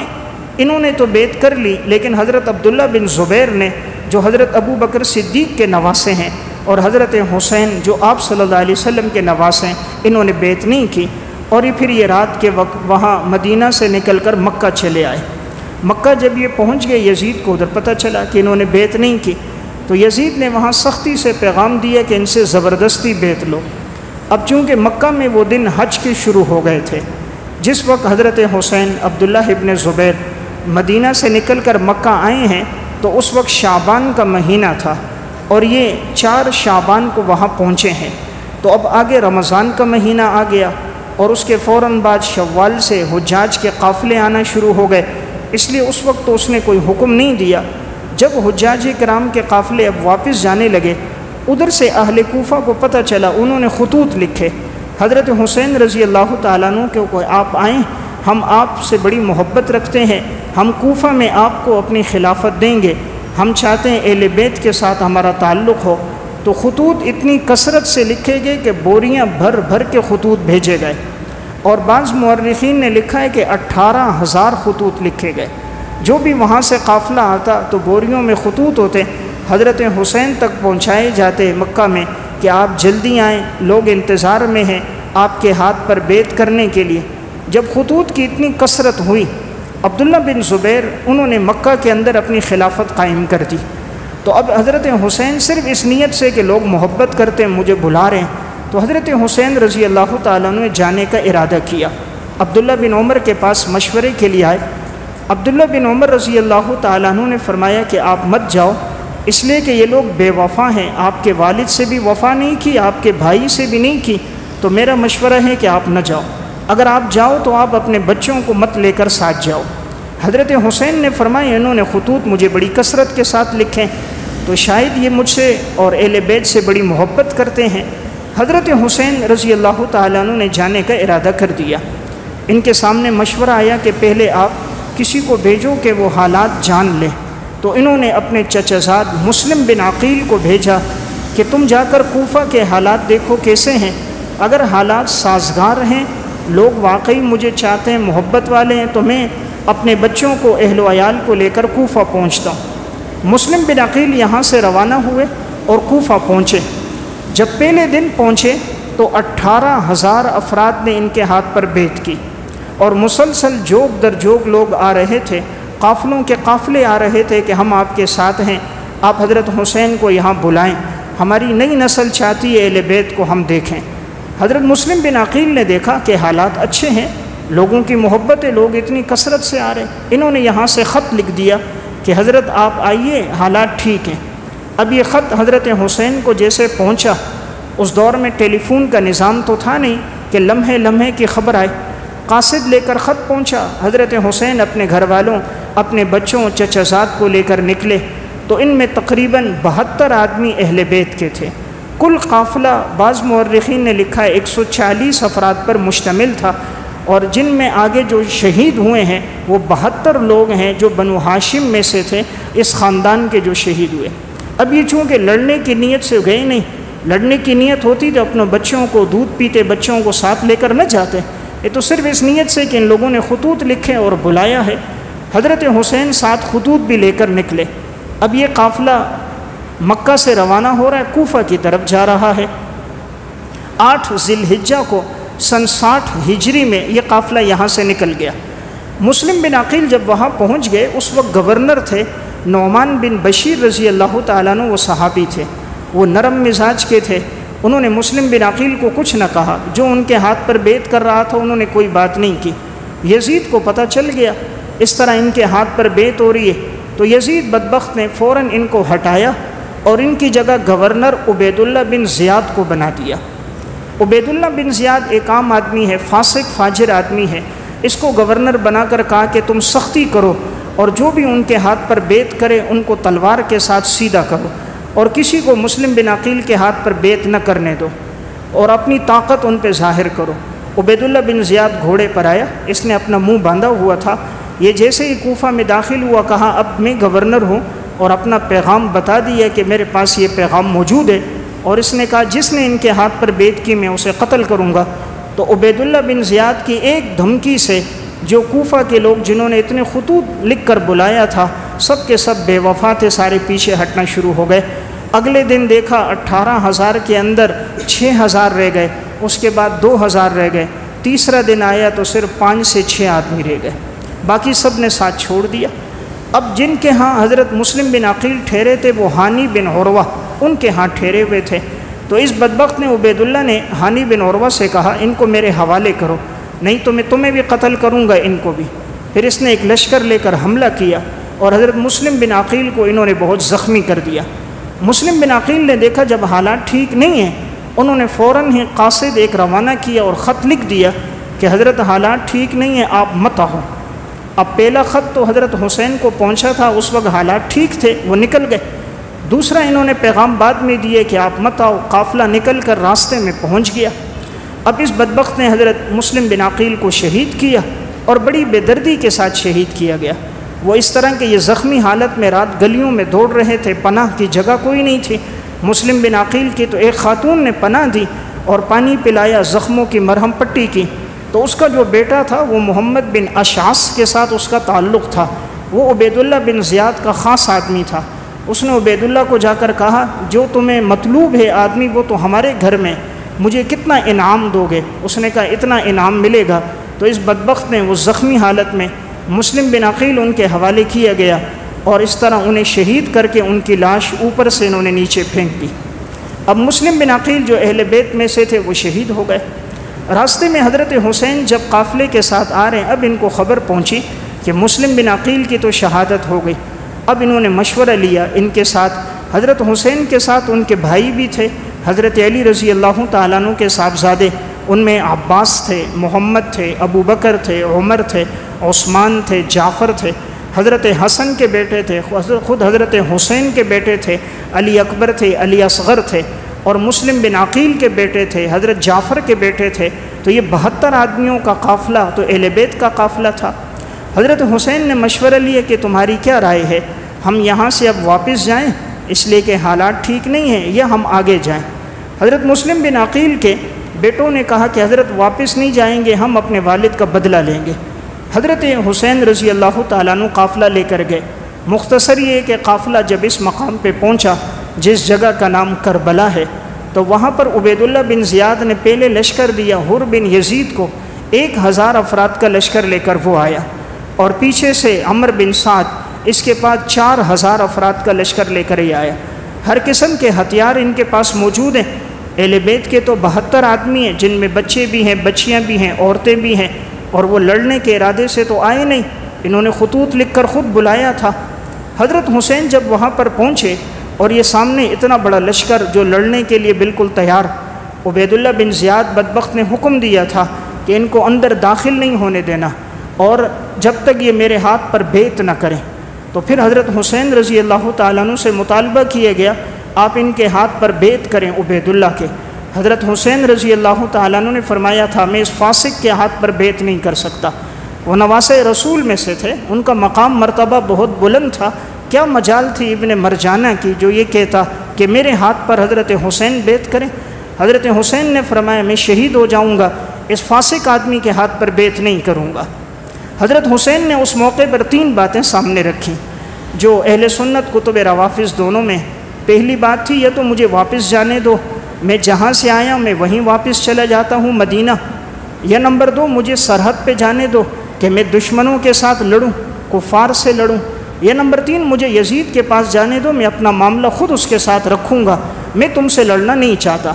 انہوں نے تو بیعت کر لی، لیکن حضرت عبداللہ بن زبیر نے جو حضرت ابو بکر صدیق کے نواسے ہیں، اور حضرت حسین جو آپ صلی اللہ علیہ وسلم کے نواسے ہیں، انہوں نے بیعت نہیں کی، اور پھر یہ رات کے وقت وہاں مدینہ سے نکل کر مکہ چلے آئے۔ مکہ جب یہ پہنچ گئے یزید کو ادھر پتہ چلا کہ انہوں نے بیعت نہیں کی، تو یزید نے وہاں سختی سے پیغام دیا کہ ان سے زبردستی بیعت لو۔ اب چونکہ مکہ میں وہ دن حج کے شروع ہو گئے تھے، جس وقت حضرت حسین عبداللہ ابن زبیر مدینہ سے نکل کر مکہ آئے ہیں تو اس وقت شعبان کا مہینہ تھا، اور یہ 4 شعبان کو وہاں پہنچے ہیں۔ تو اب آگے رمضان کا مہینہ آ گیا، اور اس کے فوراً بعد شوال سے حجاج کے قافلے آنا شروع ہو گئے، اس لیے اس وقت تو اس نے کوئی حکم نہیں دیا۔ جب حجاج کرام کے قافلے اب واپس جانے لگے، ادھر سے اہل کوفہ کو پتہ چلا، انہوں نے خطوط لکھے حضرت حسین رضی اللہ تعالیٰ عنہ کہ کوئی آپ آئیں، ہم آپ سے بڑی محبت رکھتے ہیں، ہم کوفہ میں آپ کو اپنی خلافت دیں گے، ہم چاہتے ہیں اہل بیت کے ساتھ ہمارا تعلق ہو۔ تو خطوط اتنی کثرت سے لکھے گئے کہ بوریاں بھر بھر کے خطوط بھیجے گئے، اور بعض مورخین نے لکھا ہے کہ 18,000 خطوط لکھے گئے۔ جو بھی وہاں سے قافلہ آتا تو بوریوں میں خطوط ہوتے، حضرت حسین تک پہنچائے جاتے مکہ میں کہ آپ جلدی آئیں، لوگ انتظار میں ہیں آپ کے ہاتھ پر بیعت کرنے کے لیے۔ جب خطوط کی اتنی کثرت ہوئی، عبداللہ بن زبیر انہوں نے مکہ کے اندر اپنی خلافت قائم کر دی۔ تو اب حضرت حسین صرف اس نیت سے کہ لوگ محبت کرتے ہیں، مجھے بلا رہے ہیں، تو حضرت حسین رضی اللہ تعالیٰ عنہ نے جانے کا ارادہ کیا۔ عبداللہ بن عمر کے پاس مشورے کے لیے آئے۔ عبداللہ بن عمر رضی اللہ تعالیٰ عنہ نے فرمایا کہ آپ مت جاؤ، اس لیے کہ یہ لوگ بے وفا ہیں، آپ کے والد سے بھی وفا نہیں کی، آپ کے بھائی سے بھی نہیں کی، تو میرا مشورہ ہے کہ آپ نہ جاؤ، اگر آپ جاؤ تو آپ اپنے بچوں کو مت لے کر ساتھ جاؤ۔ حضرت حسین نے فرمایا انہوں نے خطوط مجھے بڑی کثرت کے ساتھ لکھیں، تو شاید یہ مجھ سے اور اہل بیت سے بڑی محبت کرتے ہیں۔ حضرت حسین رضی اللہ تعالیٰ عنہ نے جانے کا ارادہ کر دیا۔ ان کے سامنے مشورہ آیا کہ پہلے آپ کسی کو بھیجو کہ وہ حالات جان لے، تو انہوں نے اپنے چچا زاد مسلم بن عقیل کو بھیجا کہ تم جا کر کوفہ کے حالات دیکھو کیسے ہیں، اگر حالات سازگار ہیں، لوگ واقعی مجھے چاہتے ہیں، محبت والے ہیں، تو میں اپنے بچوں کو، اہل و عیال کو لے کر کوفہ پہنچتا ہوں۔ مسلم بن عقیل یہاں سے روانہ ہوئے اور کوفہ پہنچے۔ جب پہلے دن پہنچے تو 18,000 افراد نے ان کے ہاتھ پر بیعت کی، اور مسلسل جوگ در جوگ لوگ آ رہے تھے، قافلوں کے قافلے آ رہے تھے کہ ہم آپ کے ساتھ ہیں، آپ حضرت حسین کو یہاں بلائیں، ہماری نئی نسل چاہتی ہے اہل بیت کو ہم دیکھیں۔ حضرت مسلم بن عقیل نے دیکھا کہ حالات اچھے ہیں، لوگوں کی محبت ہے، لوگ اتنی کثرت سے آ رہے، انہوں نے یہاں سے خط لکھ دیا کہ حضرت آپ آئیے، حالات ٹھیک ہیں۔ اب یہ خط حضرت حسین کو جیسے پہنچا، اس دور میں ٹیلی فون کا نظام تو تھا نہیں کہ لمحے لمحے کی خبر آئے، قاصد لے کر خط پہنچا، حضرت حسین اپنے گھر والوں، اپنے بچوں، چچا زاد کو لے کر نکلے، تو ان میں تقریباً 72 آدمی اہل بیت کے تھے۔ کل قافلہ بعض مورخین نے لکھا ہے 140 افراد پر مشتمل تھا، اور جن میں آگے جو شہید ہوئے ہیں وہ 72 لوگ ہیں جو بنو ہاشم میں سے تھے، اس خاندان کے جو شہید ہوئے۔ اب یہ چونکہ لڑنے کی نیت سے گئے نہیں، لڑنے کی نیت ہوتی تو اپنے بچوں کو، دودھ پیتے بچوں کو ساتھ لے کر نہ جاتے، یہ تو صرف اس نیت سے کہ ان لوگوں نے خطوط لکھے اور بلایا ہے۔ حضرت حسین ساتھ خطوط بھی لے کر نکلے۔ اب یہ قافلہ مکہ سے روانہ ہو رہا ہے، کوفہ کی طرف جا رہا ہے۔ 8 ذی الحجہ کو سن 60 ہجری میں یہ قافلہ یہاں سے نکل گیا۔ مسلم بن عقیل جب وہاں پہنچ گئے، اس وقت گورنر تھے نعمان بن بشیر رضی اللہ تعالیٰ عنہ، وہ صحابی تھے، وہ نرم مزاج کے تھے۔ انہوں نے مسلم بن عقیل کو کچھ نہ کہا، جو ان کے ہاتھ پر بیعت کر رہا تھا انہوں نے کوئی بات نہیں کی۔ یزید کو پتہ چل گیا اس طرح ان کے ہاتھ پر بیعت ہو رہی ہے، تو یزید بدبخت نے فوراً ان کو ہٹایا اور ان کی جگہ گورنر عبید اللہ بن زیاد کو بنا دیا۔ عبید اللہ بن زیاد ایک عام آدمی ہے، فاسق فاجر آدمی ہے، اس کو گورنر بنا کر کہا کہ تم سختی کرو اور جو بھی ان کے ہاتھ پر بیعت کرے ان کو تلوار کے ساتھ سیدھا کرو، اور کسی کو مسلم بن عقیل کے ہاتھ پر بیعت نہ کرنے دو، اور اپنی طاقت ان پہ ظاہر کرو۔ عبید اللہ بن زیاد گھوڑے پر آیا، اس نے اپنا منہ باندھا ہوا تھا، یہ جیسے ہی کوفہ میں داخل ہوا کہا اب میں گورنر ہوں، اور اپنا پیغام بتا دیا کہ میرے پاس یہ پیغام موجود ہے، اور اس نے کہا جس نے ان کے ہاتھ پر بیعت کی میں اسے قتل کروں گا۔ تو عبید اللہ بن زیاد کی ایک دھمکی سے جو کوفہ کے لوگ جنہوں نے اتنے خطوط لکھ کر بلایا تھا سب کے سب بے وفا تھے، سارے پیچھے ہٹنا شروع ہو گئے۔ اگلے دن دیکھا 18,000 کے اندر 6,000 رہ گئے، اس کے بعد 2,000 رہ گئے، تیسرا دن آیا تو صرف 5 سے 6 آدمی رہ گئے، باقی سب نے ساتھ چھوڑ دیا۔ اب جن کے ہاں حضرت مسلم بن عقیل ٹھہرے تھے وہ ہانی بن عروہ ان کے ہاں ٹھہرے ہوئے تھے، تو اس بدبخت نے عبید اللہ نے ہانی بن عروہ سے کہا ان کو میرے حوالے کرو، نہیں تو میں تمہیں بھی قتل کروں گا، ان کو بھی۔ پھر اس نے ایک لشکر لے کر حملہ کیا اور حضرت مسلم بن عقیل کو انہوں نے بہت زخمی کر دیا۔ مسلم بن عقیل نے دیکھا جب حالات ٹھیک نہیں ہیں، انہوں نے فوراً ہی قاصد ایک روانہ کیا اور خط لکھ دیا کہ حضرت حالات ٹھیک نہیں ہیں، آپ مت آؤ۔ اب پہلا خط تو حضرت حسین کو پہنچا تھا، اس وقت حالات ٹھیک تھے، وہ نکل گئے۔ دوسرا انہوں نے پیغام بعد میں دیے کہ آپ مت آؤ، قافلہ نکل کر راستے میں پہنچ گیا۔ اب اس بدبخت نے حضرت مسلم بن عقیل کو شہید کیا اور بڑی بے دردی کے ساتھ شہید کیا گیا۔ وہ اس طرح کہ یہ زخمی حالت میں رات گلیوں میں دوڑ رہے تھے، پناہ کی جگہ کوئی نہیں تھی۔ مسلم بن عقیل کی تو ایک خاتون نے پناہ دی اور پانی پلایا، زخموں کی مرہم پٹی کی، تو اس کا جو بیٹا تھا وہ محمد بن اشعث کے ساتھ اس کا تعلق تھا، وہ عبید اللہ بن زیاد کا خاص آدمی تھا۔ اس نے عبید اللہ کو جا کر کہا جو تمہیں مطلوب ہے آدمی وہ تو ہمارے گھر میں، مجھے کتنا انعام دو گے؟ اس نے کہا اتنا انعام ملے گا۔ تو اس بدبخت نے وہ زخمی حالت میں مسلم بن عقیل ان کے حوالے کیا گیا اور اس طرح انہیں شہید کر کے ان کی لاش اوپر سے انہوں نے نیچے پھینک دی۔ اب مسلم بن عقیل جو اہل بیت میں سے تھے وہ شہید ہو گئے۔ راستے میں حضرت حسین جب قافلے کے ساتھ آ رہے ہیں، اب ان کو خبر پہنچی کہ مسلم بن عقیل کی تو شہادت ہو گئی۔ اب انہوں نے مشورہ لیا، ان کے ساتھ حضرت حسین کے ساتھ ان کے بھائی بھی تھے، حضرت علی رضی اللہ تعالیٰ عنہ کے صاحبزادے، ان میں عباس تھے، محمد تھے، ابو بکر تھے، عمر تھے، عثمان تھے، جعفر تھے، حضرت حسن کے بیٹے تھے، خود حضرت حسین کے بیٹے تھے، علی اکبر تھے، علی اصغر تھے، اور مسلم بن عقیل کے بیٹے تھے، حضرت جعفر کے بیٹے تھے۔ تو یہ 72 آدمیوں کا قافلہ تو اہل بیت کا قافلہ تھا۔ حضرت حسین نے مشورہ لیا کہ تمہاری کیا رائے ہے، ہم یہاں سے اب واپس جائیں اس لیے کہ حالات ٹھیک نہیں ہیں، یا ہم آگے جائیں؟ حضرت مسلم بن عقیل کے بیٹوں نے کہا کہ حضرت واپس نہیں جائیں گے، ہم اپنے والد کا بدلہ لیں گے۔ حضرت حسین رضی اللہ تعالیٰ عنہ قافلہ لے کر گئے۔ مختصر یہ کہ قافلہ جب اس مقام پہ پہنچا جس جگہ کا نام کربلا ہے، تو وہاں پر عبید اللہ بن زیاد نے پہلے لشکر دیا، حر بن یزید کو 1000 افراد کا لشکر لے کر وہ آیا، اور پیچھے سے عمر بن سعد، اس کے بعد 4000 افراد کا لشکر لے کر ہی آیا۔ ہر قسم کے ہتھیار ان کے پاس موجود ہیں۔ اہل بیت کے تو 72 آدمی ہیں، جن میں بچے بھی ہیں، بچیاں بھی ہیں، عورتیں بھی ہیں، اور وہ لڑنے کے ارادے سے تو آئے نہیں، انہوں نے خطوط لکھ کر خود بلایا تھا۔ حضرت حسین جب وہاں پر پہنچے اور یہ سامنے اتنا بڑا لشکر جو لڑنے کے لیے بالکل تیار، عبید اللہ بن زیاد بدبخت نے حکم دیا تھا کہ ان کو اندر داخل نہیں ہونے دینا، اور جب تک یہ میرے ہاتھ پر بیعت نہ کریں۔ تو پھر حضرت حسین رضی اللہ تعالیٰ عنہ سے مطالبہ کیا گیا آپ ان کے ہاتھ پر بیعت کریں عبید اللہ کے۔ حضرت حسین رضی اللہ تعالیٰ عنہ نے فرمایا تھا میں اس فاسق کے ہاتھ پر بیعت نہیں کر سکتا۔ وہ نواسے رسول میں سے تھے، ان کا مقام مرتبہ بہت بلند تھا، کیا مجال تھی ابن مرجانہ کی جو یہ کہتا کہ میرے ہاتھ پر حضرت حسین بیعت کریں۔ حضرت حسین نے فرمایا میں شہید ہو جاؤں گا، اس فاسق آدمی کے ہاتھ پر بیعت نہیں کروں گا۔ حضرت حسین نے اس موقع پر 3 باتیں سامنے رکھیں جو اہل سنت کتب روافظ دونوں میں۔ پہلی بات تھی یا تو مجھے واپس جانے دو، میں جہاں سے آیا میں وہیں واپس چلا جاتا ہوں مدینہ، یا نمبر 2 مجھے سرحد پہ جانے دو کہ میں دشمنوں کے ساتھ لڑوں، کفار سے لڑوں، یا نمبر 3 مجھے یزید کے پاس جانے دو، میں اپنا معاملہ خود اس کے ساتھ رکھوں گا، میں تم سے لڑنا نہیں چاہتا۔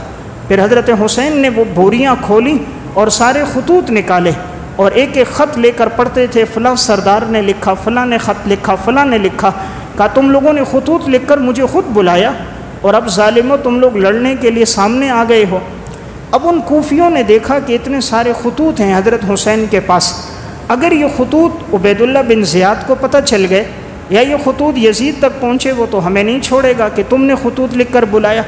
پھر حضرت حسین نے وہ بوریاں کھولیں اور سارے خطوط نکالے اور ایک ایک خط لے کر پڑھتے تھے، فلاں سردار نے لکھا، فلاں نے خط لکھا، فلاں نے لکھا، کہا تم لوگوں نے خطوط لکھ کر مجھے خود بلایا اور اب ظالموں تم لوگ لڑنے کے لیے سامنے آ گئے ہو۔ اب ان کوفیوں نے دیکھا کہ اتنے سارے خطوط ہیں حضرت حسین کے پاس، اگر یہ خطوط عبید اللہ بن زیاد کو پتہ چل گئے یا یہ خطوط یزید تک پہنچے وہ تو ہمیں نہیں چھوڑے گا کہ تم نے خطوط لکھ کر بلایا۔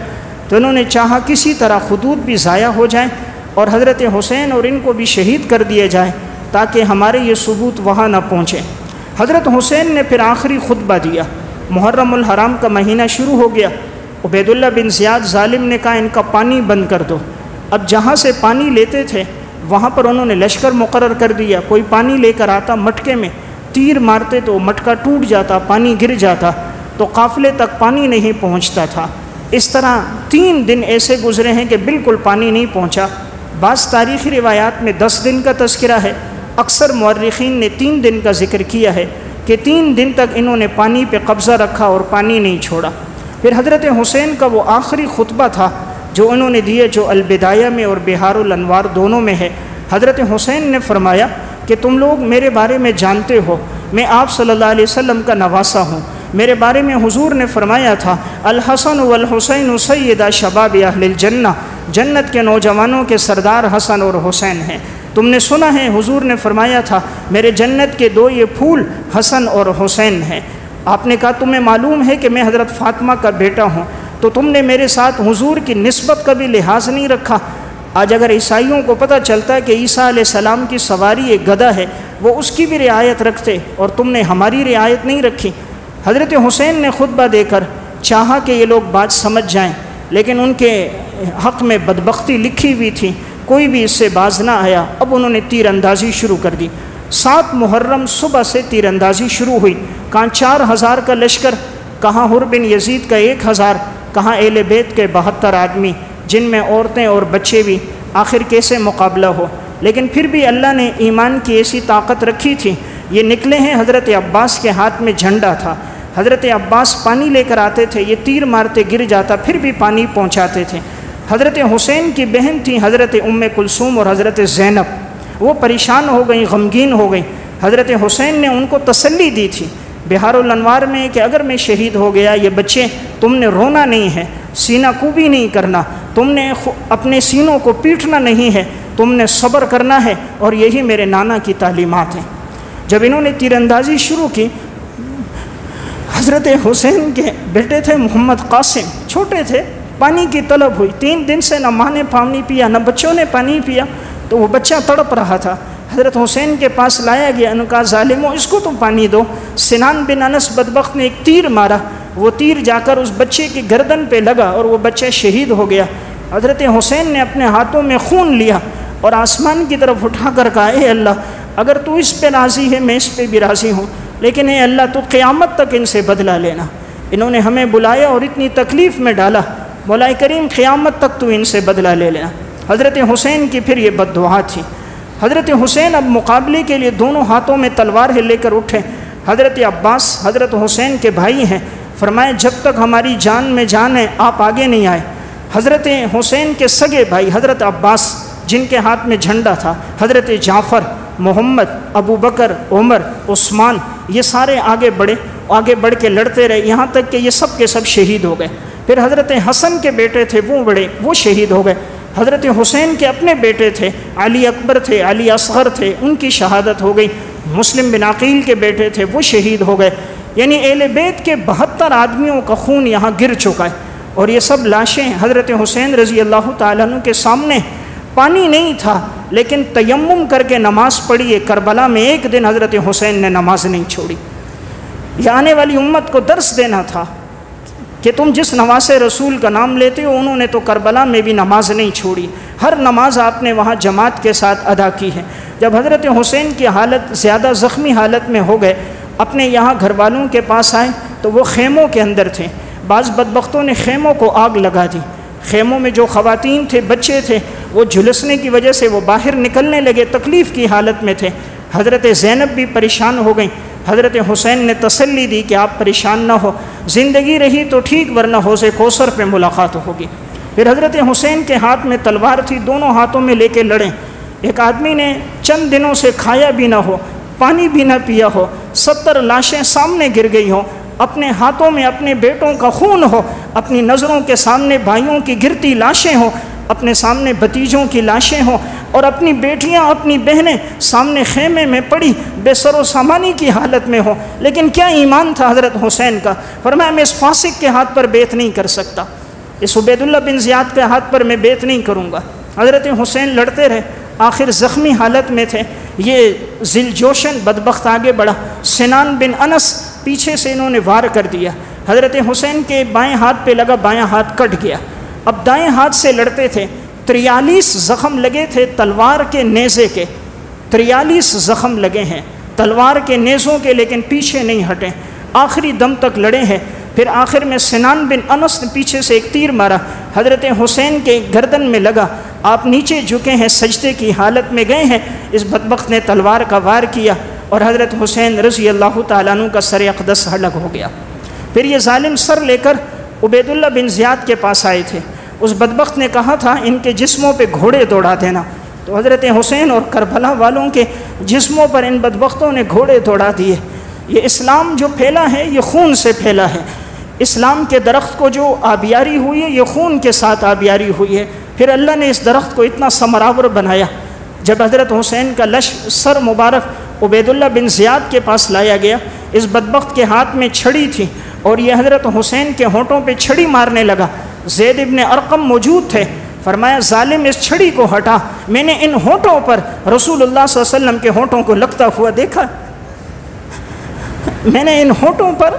تو انہوں نے چاہا کسی طرح خطوط بھی ضائع ہو جائیں اور حضرت حسین اور ان کو بھی شہید کر دیے جائیں تاکہ ہمارے یہ ثبوت وہاں نہ پہنچے۔ حضرت حسین نے پھر آخری خطبہ دیا، محرم الحرام کا مہینہ شروع ہو گیا، عبید اللہ بن زیاد ظالم نے کہا ان کا پانی بند کر دو۔ اب جہاں سے پانی لیتے تھے وہاں پر انہوں نے لشکر مقرر کر دیا، کوئی پانی لے کر آتا مٹکے میں، تیر مارتے تو مٹکا ٹوٹ جاتا، پانی گر جاتا، تو قافلے تک پانی نہیں پہنچتا تھا۔ اس طرح 3 دن ایسے گزرے ہیں کہ بالکل پانی نہیں پہنچا۔ بعض تاریخی روایات میں 10 دن کا تذکرہ ہے، اکثر مورخین نے 3 دن کا ذکر کیا ہے کہ 3 دن تک انہوں نے پانی پہ قبضہ رکھا اور پانی نہیں چھوڑا۔ پھر حضرت حسین کا وہ آخری خطبہ تھا جو انہوں نے دیے، جو البدایہ میں اور بہار الانوار دونوں میں ہے۔ حضرت حسین نے فرمایا کہ تم لوگ میرے بارے میں جانتے ہو میں آپ صلی اللہ علیہ وسلم کا نواسا ہوں، میرے بارے میں حضور نے فرمایا تھا الحسن والحسین سیدا شباب اہل الجنہ، جنت کے نوجوانوں کے سردار حسن اور حسین ہیں۔ تم نے سنا ہے حضور نے فرمایا تھا میرے جنت کے 2 یہ پھول حسن اور حسین ہیں۔ آپ نے کہا تمہیں معلوم ہے کہ میں حضرت فاطمہ کا بیٹا ہوں، تو تم نے میرے ساتھ حضور کی نسبت کا بھی لحاظ نہیں رکھا۔ آج اگر عیسائیوں کو پتہ چلتا ہے کہ عیسیٰ علیہ السلام کی سواری ایک گدھا ہے، وہ اس کی بھی رعایت رکھتے اور تم نے ہماری رعایت نہیں رکھی۔ حضرت حسین نے خطبہ دے کر چاہا کہ یہ لوگ بات سمجھ جائیں، لیکن ان کے حق میں بدبختی لکھی ہوئی تھی، کوئی بھی اس سے باز نہ آیا۔ اب انہوں نے تیر اندازی شروع کر دی۔ 7 محرم صبح سے تیر اندازی شروع ہوئی، کہاں 4000 کا لشکر، کہاں حر بن یزید کا 1000، کہاں اہل بیت کے 72 آدمی، جن میں عورتیں اور بچے بھی۔ آخر کیسے مقابلہ ہو؟ لیکن پھر بھی اللہ نے ایمان کی ایسی طاقت رکھی تھی۔ یہ نکلے ہیں، حضرت عباس کے ہاتھ میں جھنڈا تھا، حضرت عباس پانی لے کر آتے تھے، یہ تیر مارتے گر جاتا، پھر بھی پانی پہنچاتے تھے۔ حضرت حسین کی بہن تھی حضرت ام کلثوم اور حضرت زینب، وہ پریشان ہو گئیں، غمگین ہو گئیں۔ حضرت حسین نے ان کو تسلی دی تھی بہار الانوار میں کہ اگر میں شہید ہو گیا، یہ بچے تم نے رونا نہیں ہے، سینہ کوبی نہیں کرنا، تم نے اپنے سینوں کو پیٹنا نہیں ہے، تم نے صبر کرنا ہے، اور یہی میرے نانا کی تعلیمات ہیں۔ جب انہوں نے تیر اندازی شروع کی، حضرت حسین کے بیٹے تھے محمد قاسم، چھوٹے تھے، پانی کی طلب ہوئی، 3 دن سے نہ ماں نے پانی پیا نہ بچوں نے پانی پیا، تو وہ بچہ تڑپ رہا تھا۔ حضرت حسین کے پاس لایا گیا، انہوں نے کہا ظالموں اس کو تم پانی دو۔ سنان بن انس بدبخت نے ایک تیر مارا، وہ تیر جا کر اس بچے کی گردن پہ لگا اور وہ بچہ شہید ہو گیا۔ حضرت حسین نے اپنے ہاتھوں میں خون لیا اور آسمان کی طرف اٹھا کر کہا اے اللہ اگر تو اس پہ راضی ہے میں اس پہ بھی راضی ہوں، لیکن اے اللہ تو قیامت تک ان سے بدلہ لینا۔ انہوں نے ہمیں بلایا اور اتنی تکلیف میں ڈالا، مولا کریم قیامت تک تو ان سے بدلہ لے لینا۔ حضرت حسین کی پھر یہ بد دعا تھی۔ حضرت حسین اب مقابلے کے لیے دونوں ہاتھوں میں تلوار لے کر اٹھے۔ حضرت عباس حضرت حسین کے بھائی ہیں، فرمائے جب تک ہماری جان میں جان ہے آپ آگے نہیں آئے۔ حضرت حسین کے سگے بھائی حضرت عباس جن کے ہاتھ میں جھنڈا تھا، حضرت جعفر، محمد، ابو بکر، عمر، عثمان، یہ سارے آگے بڑھ کے لڑتے رہے، یہاں تک کہ یہ سب کے سب شہید ہو گئے۔ پھر حضرت حسن کے بیٹے تھے وہ شہید ہو گئے۔ حضرت حسین کے اپنے بیٹے تھے، علی اکبر تھے، علی اصغر تھے، ان کی شہادت ہو گئی۔ مسلم بن عقیل کے بیٹے تھے، وہ شہید ہو گئے۔ یعنی اہل بیت کے 72 آدمیوں کا خون یہاں گر چکا ہے، اور یہ سب لاشیں حضرت حسین رضی اللہ تعالیٰ عنہ کے سامنے۔ پانی نہیں تھا لیکن تیمم کر کے نماز پڑھی ہے۔ کربلا میں ایک دن حضرت حسین نے نماز نہیں چھوڑی۔ یہ آنے والی امت کو درس دینا تھا کہ تم جس نواز رسول کا نام لیتے ہو، انہوں نے تو کربلا میں بھی نماز نہیں چھوڑی، ہر نماز آپ نے وہاں جماعت کے ساتھ ادا کی ہے۔ جب حضرت حسین کی حالت زیادہ زخمی حالت میں ہو گئے، اپنے یہاں گھر والوں کے پاس آئے تو وہ خیموں کے اندر تھے۔ بعض بدبختوں نے خیموں کو آگ لگا دی، خیموں میں جو خواتین تھے، بچے تھے، وہ جھلسنے کی وجہ سے وہ باہر نکلنے لگے، تکلیف کی حالت میں تھے۔ حضرت زینب بھی پریشان ہو گئیں، حضرت حسین نے تسلی دی کہ آپ پریشان نہ ہو، زندگی رہی تو ٹھیک ورنہ حوض کوثر پہ ملاقات ہوگی۔ پھر حضرت حسین کے ہاتھ میں تلوار تھی، دونوں ہاتھوں میں لے کے لڑیں۔ ایک آدمی نے چند دنوں سے کھایا بھی نہ ہو، پانی بھی نہ پیا ہو، 70 لاشیں سامنے گر گئی ہوں، اپنے ہاتھوں میں اپنے بیٹوں کا خون ہو، اپنی نظروں کے سامنے بھائیوں کی گرتی لاشیں ہوں، اپنے سامنے بھتیجوں کی لاشیں ہوں، اور اپنی بیٹیاں اپنی بہنیں سامنے خیمے میں پڑی بے سر و سامانی کی حالت میں ہوں، لیکن کیا ایمان تھا حضرت حسین کا۔ فرمایا میں اس فاسق کے ہاتھ پر بیعت نہیں کر سکتا، اس عبید اللہ بن زیاد کے ہاتھ پر میں بیعت نہیں کروں گا۔ حضرت حسین لڑتے رہے، آخر زخمی حالت میں تھے، یہ ذل جوشن بدبخت آگے بڑھا، سنان بن انس پیچھے سے انہوں نے وار کر دیا، حضرت حسین کے بائیں ہاتھ پہ لگا، بایاں ہاتھ کٹ گیا۔ اب دائیں ہاتھ سے لڑتے تھے، 43 زخم لگے تھے تلوار کے نیزے کے، 43 زخم لگے ہیں تلوار کے نیزوں کے، لیکن پیچھے نہیں ہٹے، آخری دم تک لڑے ہیں۔ پھر آخر میں سنان بن انس نے پیچھے سے ایک تیر مارا، حضرت حسین کے گردن میں لگا، آپ نیچے جھکے ہیں، سجدے کی حالت میں گئے ہیں، اس بدبخت نے تلوار کا وار کیا اور حضرت حسین رضی اللہ تعالیٰ عنہ کا سر اقدس ہلک ہو گیا۔ پھر یہ ظالم سر لے کر عبید اللہ بن زیاد کے پاس آئے تھے، اس بدبخت نے کہا تھا ان کے جسموں پہ گھوڑے دوڑا دینا، تو حضرت حسین اور کربلا والوں کے جسموں پر ان بدبختوں نے گھوڑے دوڑا دیے۔ یہ اسلام جو پھیلا ہے یہ خون سے پھیلا ہے، اسلام کے درخت کو جو آبیاری ہوئی ہے یہ خون کے ساتھ آبیاری ہوئی ہے۔ پھر اللہ نے اس درخت کو اتنا ثمرآور بنایا، جب حضرت حسین کا سر مبارک عبید اللہ بن زیاد کے پاس لایا گیا، اس بدبخت کے ہاتھ میں چھڑی تھی اور یہ حضرت حسین کے ہونٹوں پہ چھڑی مارنے لگا۔ زید ابن ارقم موجود تھے، فرمایا ظالم اس چھڑی کو ہٹا، میں نے ان ہونٹوں پر رسول اللہ صلی اللہ علیہ وسلم کے ہونٹوں کو لگتا ہوا دیکھا، میں نے ان ہونٹوں پر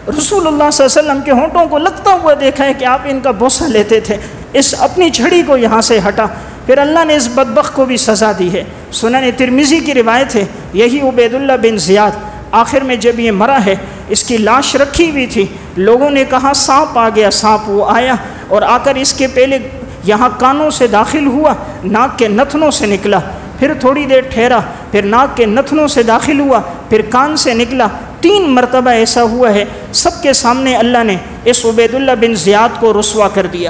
رسول اللہ صلی اللہ علیہ وسلم کے ہونٹوں کو لگتا ہوا دیکھا ہے کہ آپ ان کا بوسہ لیتے تھے، اس اپنی چھڑی کو یہاں سے ہٹا۔ پھر اللہ نے اس بدبخت کو بھی سزا دی ہے۔ سنن ترمذی کی روایت ہے، یہی عبید اللہ بن زیاد آخر میں جب یہ مرا ہے، اس کی لاش رکھی ہوئی تھی، لوگوں نے کہا سانپ آ گیا، سانپ، وہ آیا اور آ کر اس کے پہلے یہاں کانوں سے داخل ہوا، ناک کے نتنوں سے نکلا، پھر تھوڑی دیر ٹھہرا، پھر ناک کے نتنوں سے داخل ہوا، پھر کان سے نکلا، 3 مرتبہ ایسا ہوا ہے۔ سب کے سامنے اللہ نے اس عبید اللہ بن زیاد کو رسوا کر دیا۔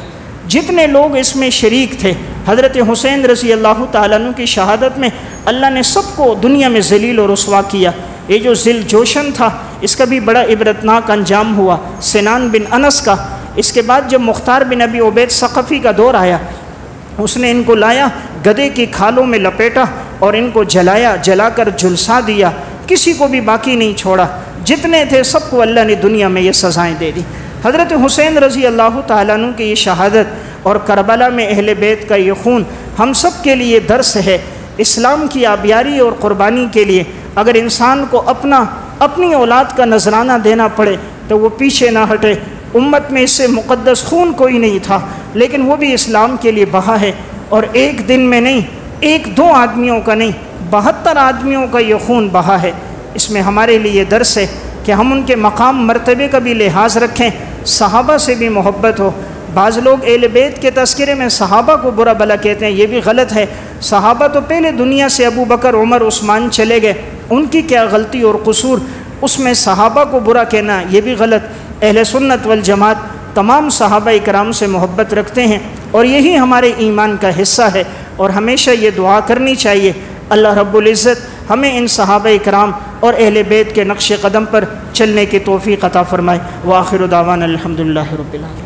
جتنے لوگ اس میں شریک تھے حضرت حسین رضی اللہ تعالیٰ عنہ کی شہادت میں، اللہ نے سب کو دنیا میں ذلیل و رسوا کیا۔ یہ جو ذل جوشن تھا اس کا بھی بڑا عبرتناک انجام ہوا، سنان بن انس کا۔ اس کے بعد جب مختار بن ابی عبید ثقفی کا دور آیا، اس نے ان کو لایا، گدھے کی کھالوں میں لپیٹا اور ان کو جلایا، جلا کر جھلسا دیا، کسی کو بھی باقی نہیں چھوڑا، جتنے تھے سب کو اللہ نے دنیا میں یہ سزائیں دے دی۔ حضرت حسین رضی اللہ تعالیٰ عنہ کی یہ شہادت اور کربلا میں اہل بیت کا یہ خون ہم سب کے لیے درس ہے، اسلام کی آبیاری اور قربانی کے لیے۔ اگر انسان کو اپنی اولاد کا نذرانہ دینا پڑے تو وہ پیچھے نہ ہٹے۔ امت میں اس سے مقدس خون کوئی نہیں تھا، لیکن وہ بھی اسلام کے لیے بہا ہے، اور ایک دن میں نہیں، 1-2 آدمیوں کا نہیں، 72 آدمیوں کا یہ خون بہا ہے۔ اس میں ہمارے لیے درس ہے کہ ہم ان کے مقام مرتبے کا بھی لحاظ رکھیں، صحابہ سے بھی محبت ہو۔ بعض لوگ اہل بیت کے تذکرے میں صحابہ کو برا بھلا کہتے ہیں، یہ بھی غلط ہے۔ صحابہ تو پہلے دنیا سے ابو بکر، عمر، عثمان چلے گئے، ان کی کیا غلطی اور قصور، اس میں صحابہ کو برا کہنا یہ بھی غلط۔ اہل سنت والجماعت تمام صحابہ کرام سے محبت رکھتے ہیں اور یہی ہمارے ایمان کا حصہ ہے، اور ہمیشہ یہ دعا کرنی چاہیے اللہ رب العزت ہمیں ان صحابہ کرام اور اہل بیت کے نقش قدم پر چلنے کی توفیق عطا فرمائے۔ وآخر دعوانا الحمدللہ رب العالمین۔